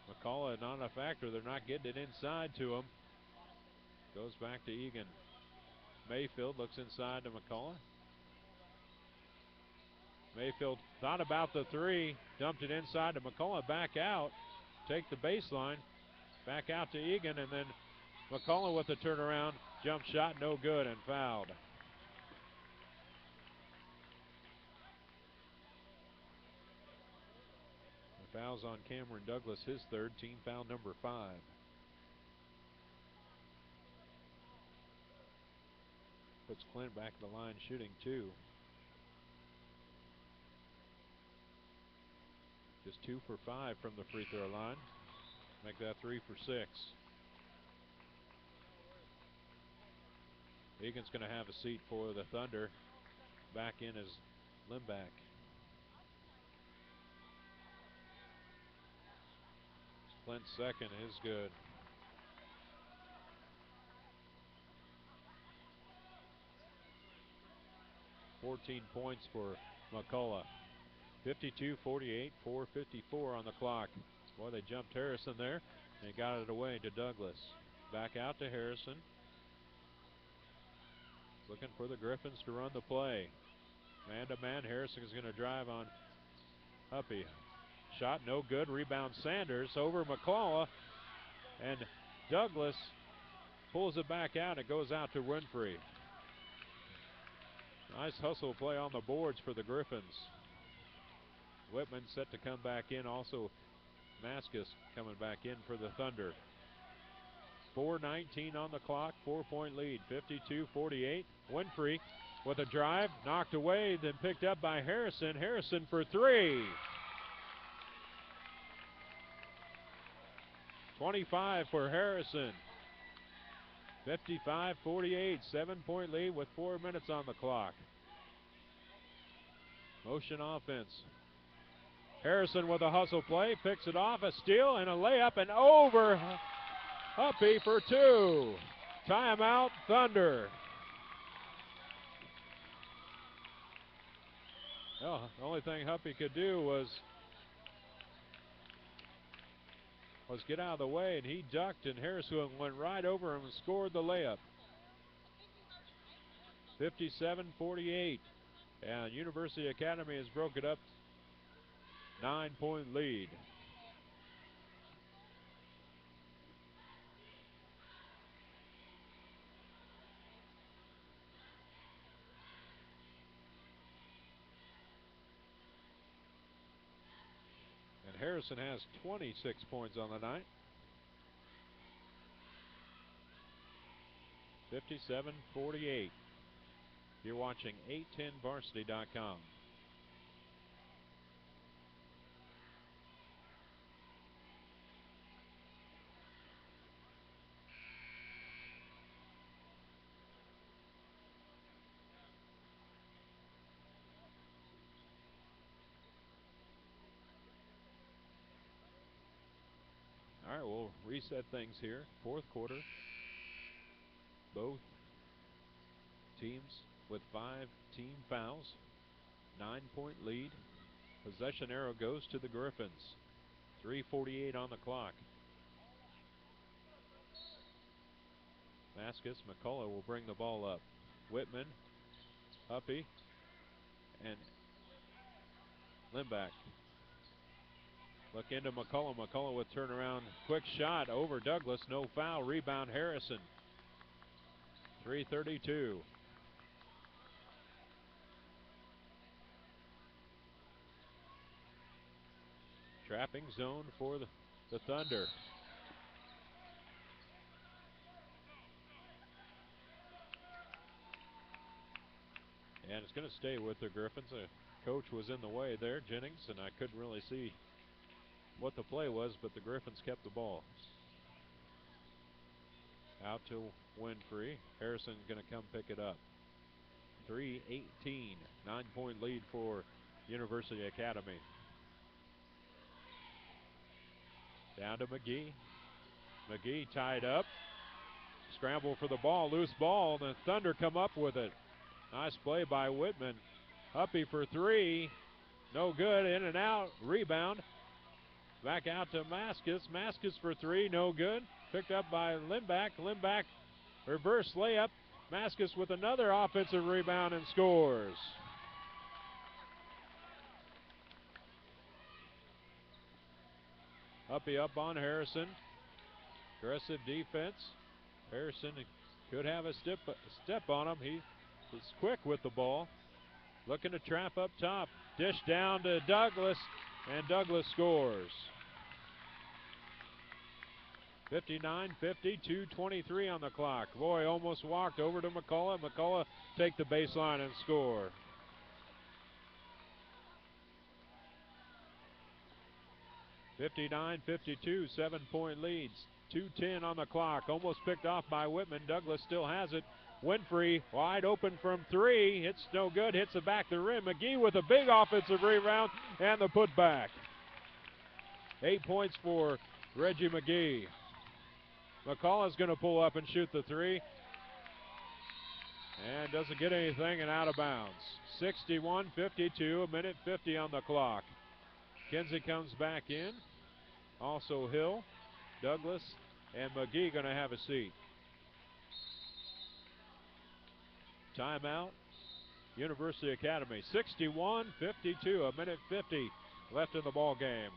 McCullough not a factor. They're not getting it inside to him. Goes back to Egan. Mayfield looks inside to McCullough. Mayfield thought about the 3. Dumped it inside to McCullough. Back out. Take the baseline. Back out to Egan, and then McCullough with the turnaround. Jump shot, no good, and fouled. The foul's on Cameron Douglas, his 3rd, team foul number 5. Puts Clint back to the line shooting 2. Just 2 for 5 from the free throw line. Make that 3 for 6. Egan's going to have a seat for the Thunder. Back in is Limback. Clint's second is good. .14 points for McCullough. 52-48, 4:54 on the clock. Boy, they jumped Harrison there and got it away to Douglas. Back out to Harrison. Looking for the Griffins to run the play. Man to man, Harrison is going to drive on Huppy. Shot no good. Rebound Sanders over McCullough. And Douglas pulls it back out. It goes out to Winfrey. Nice hustle play on the boards for the Griffins. Whitman set to come back in. Also Maskus coming back in for the Thunder. 4:19 on the clock. 4-point lead. 52-48. Winfrey with a drive. Knocked away. Then picked up by Harrison. Harrison for three. 25 for Harrison. 55-48. 7-point lead with 4 minutes on the clock. Motion offense. Harrison with a hustle play. Picks it off. A steal and a layup and over. Huppy for two. Timeout, Thunder. Oh, the only thing Huppy could do was get out of the way, and he ducked, and Harrison went right over him and scored the layup. 57-48. And University Academy has broken up. 9-point lead. And Harrison has 26 points on the night. 57-48. You're watching 810varsity.com. All right, we'll reset things here. Fourth quarter. Both teams with 5 team fouls. 9-point lead. Possession arrow goes to the Griffins. 3:48 on the clock. Maskus, McCullough will bring the ball up. Whitman, Huppy, and Limback. Look into McCullough. McCullough with turnaround. Quick shot over Douglas. No foul. Rebound Harrison. 3:32. Trapping zone for the Thunder. And it's going to stay with the Griffins. The coach was in the way there, Jennings, and I couldn't really see what the play was, but the Griffins kept the ball. Out to Winfrey. Harrison's going to come pick it up. 3:18. 9-point lead for University Academy. Down to McGee. McGee tied up. Scramble for the ball. Loose ball. The Thunder come up with it. Nice play by Whitman. Huppy for three. No good. In and out. Rebound. Back out to Maskus. Maskus for three. No good. Picked up by Limback. Limback reverse layup. Maskus with another offensive rebound and scores. Huppy up on Harrison. Aggressive defense. Harrison could have a step on him. He is quick with the ball. Looking to trap up top. Dish down to Douglas, and Douglas scores. 59-50, 2:23 on the clock. Roy almost walked over to McCullough. McCullough take the baseline and score. (59-52), 7-point leads. 2:10 on the clock. Almost picked off by Whitman. Douglas still has it. Winfrey wide open from three. It's no good. Hits the back of the rim. McGee with a big offensive rebound and the putback. 8 points for Reggie McGee. McCullough's going to pull up and shoot the three. And doesn't get anything and out of bounds. 61-52, a minute 50 on the clock. Kinsey comes back in. Also Hill, Douglas, and McGee going to have a seat. Timeout, University Academy. 61-52, a minute 50 left in the ball game.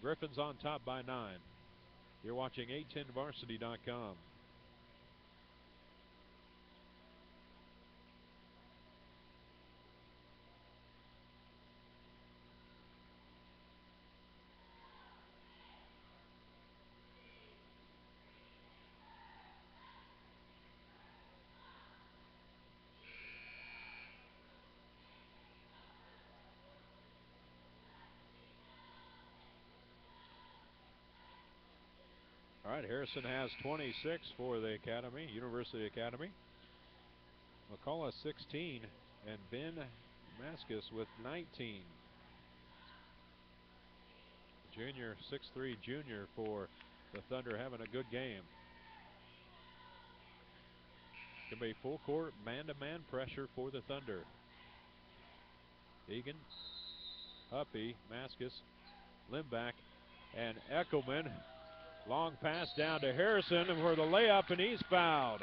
Griffins on top by 9. You're watching 810varsity.com. All right, Harrison has 26 for the Academy, University Academy. McCullough 16, and Ben Maskus with 19. Junior, 6'3" junior for the Thunder, having a good game. Going to be full court, man-to-man pressure for the Thunder. Egan, Huppy, Maskus, Limback, and Eckelman. Long pass down to Harrison for the layup, and he's fouled.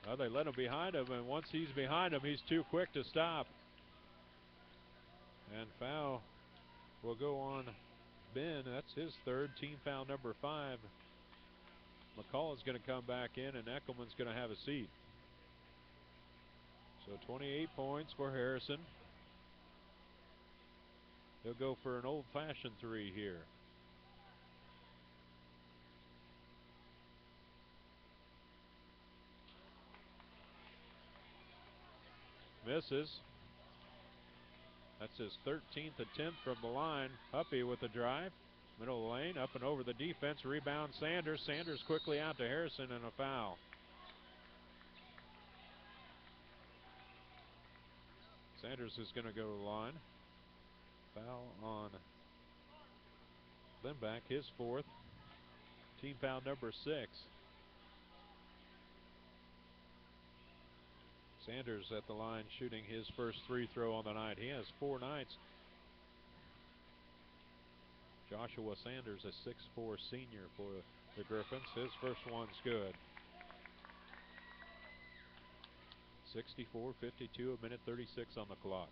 Well, they let him behind him, and once he's behind him, he's too quick to stop. And foul will go on Ben. That's his third, team foul number 5. McCullough's going to come back in, and Eckelman's going to have a seat. So 28 points for Harrison. He'll go for an old-fashioned 3 here. Misses. That's his 13th attempt from the line. Huppy with the drive. Middle of the lane, up and over the defense. Rebound Sanders. Sanders quickly out to Harrison, and a foul. Sanders is going to go to the line. Foul on Limback, his 4th. Team foul number 6. Sanders at the line shooting his first free throw on the night. He has 4 nights. Joshua Sanders, a 6'4" senior for the Griffins. His first one's good. 64-52, a minute 36 on the clock.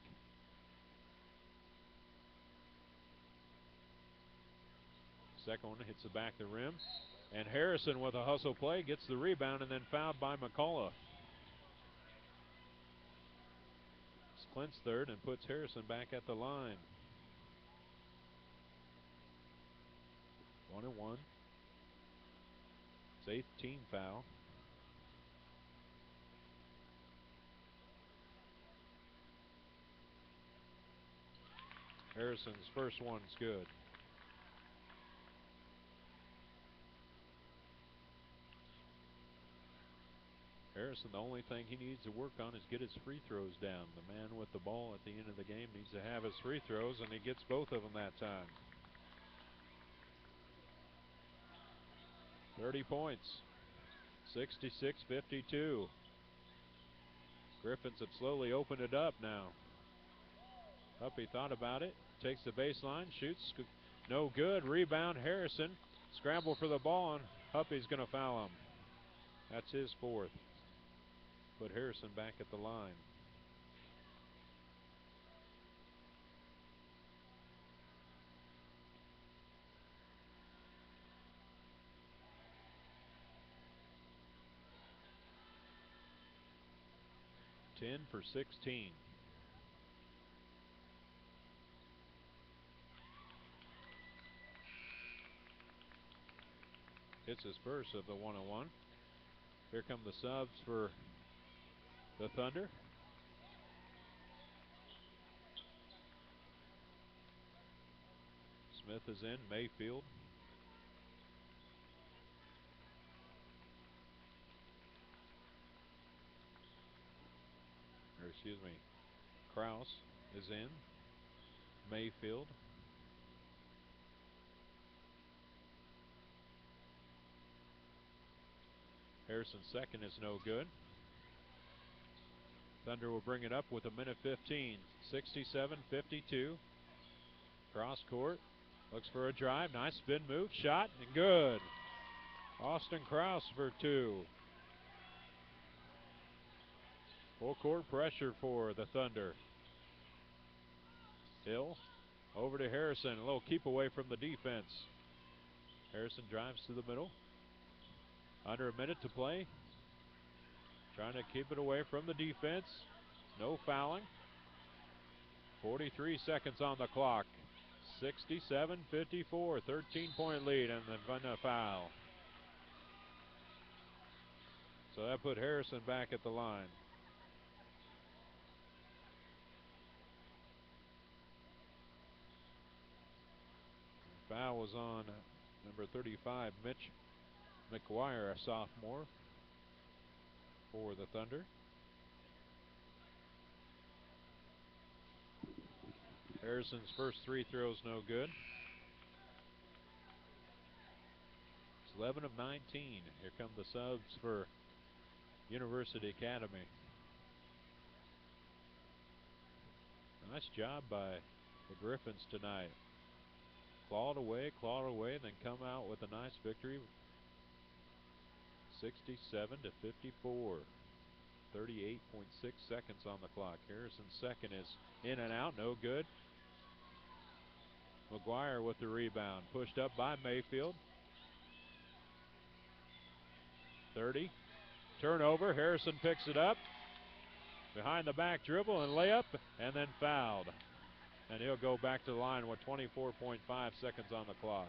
Second one hits the back of the rim. And Harrison with a hustle play gets the rebound and then fouled by McCullough. It's Clint's third and puts Harrison back at the line. 1-1. It's 8th team foul. Harrison's first one's good. Harrison, the only thing he needs to work on is get his free throws down. The man with the ball at the end of the game needs to have his free throws, and he gets both of them that time. 30 points. 66-52. Griffins have slowly opened it up now. Huppy thought about it. Takes the baseline, shoots. No good. Rebound, Harrison. Scramble for the ball, and Huppy's going to foul him. That's his 4th. Put Harrison back at the line. Ten for 16. Hits his first of the 1-on-1. Here come the subs for the Thunder. Smith is in. Mayfield. Or excuse me, Kraus is in. Mayfield. Harrison's second is no good. Thunder will bring it up with a minute 15. 67-52. Cross court. Looks for a drive. Nice spin move. Shot and good. Austin Kraus for 2. Full court pressure for the Thunder. Hill over to Harrison. A little keep away from the defense. Harrison drives to the middle. Under a minute to play. Trying to keep it away from the defense. No fouling. 43 seconds on the clock. 67-54, 13-point lead, and then a foul. So that put Harrison back at the line. Foul was on number 35, Mitch McGuire, a sophomore for the Thunder. Harrison's first three throws no good. It's 11 of 19. Here come the subs for University Academy. Nice job by the Griffins tonight. Clawed away, and then come out with a nice victory. 67-54. 38.6 seconds on the clock. Harrison's second is in and out, no good. McGuire with the rebound, pushed up by Mayfield. 30. Turnover, Harrison picks it up. Behind the back dribble and layup, and then fouled. And he'll go back to the line with 24.5 seconds on the clock.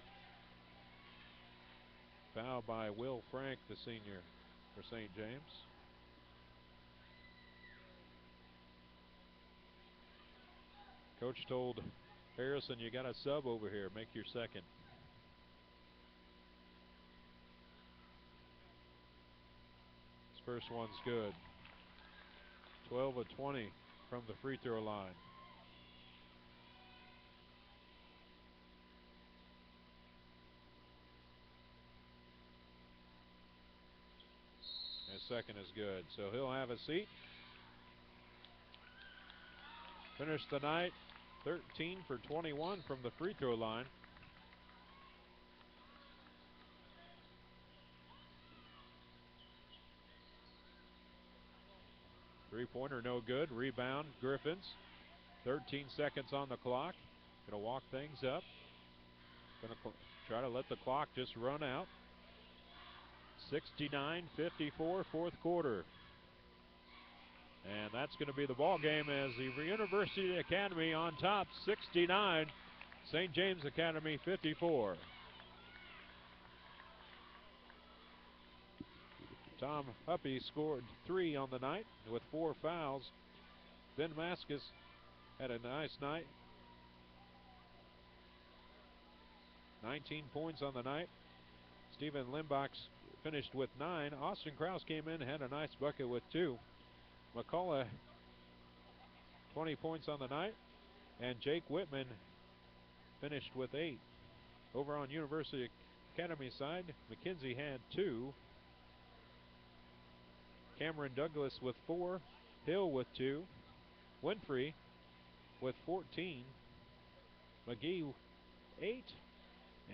Foul by Will Frank, the senior for St. James. Coach told Harrison, you got a sub over here, make your second. His first one's good. 12 of 20 from the free throw line. His second is good, so he'll have a seat. Finished the night 13 for 21 from the free throw line. Three-pointer no good. Rebound Griffins. 13 seconds on the clock. Gonna walk things up. Gonna try to let the clock just run out. 69-54, fourth quarter. And that's going to be the ball game as the University Academy on top, 69. St. James Academy, 54. Tom Huppy scored 3 on the night with 4 fouls. Ben Maskus had a nice night. 19 points on the night. Stephen Limbach finished with 9. Austin Krause came in, had a nice bucket with 2. McCullough, 20 points on the night. And Jake Whitman finished with 8. Over on University Academy side, McKenzie had 2. Cameron Douglas with 4. Hill with 2. Winfrey with 14. McGee 8.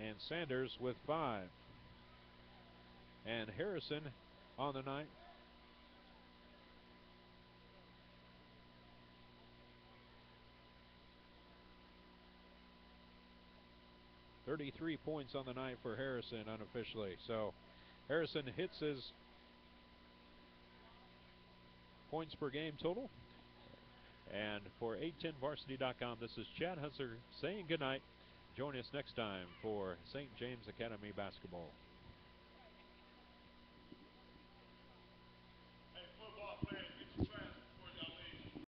And Sanders with 5. And Harrison on the night. .33 points on the night for Harrison unofficially. So Harrison hits his points per game total. And for 810varsity.com, this is Chad Husser saying goodnight. Join us next time for St. James Academy basketball.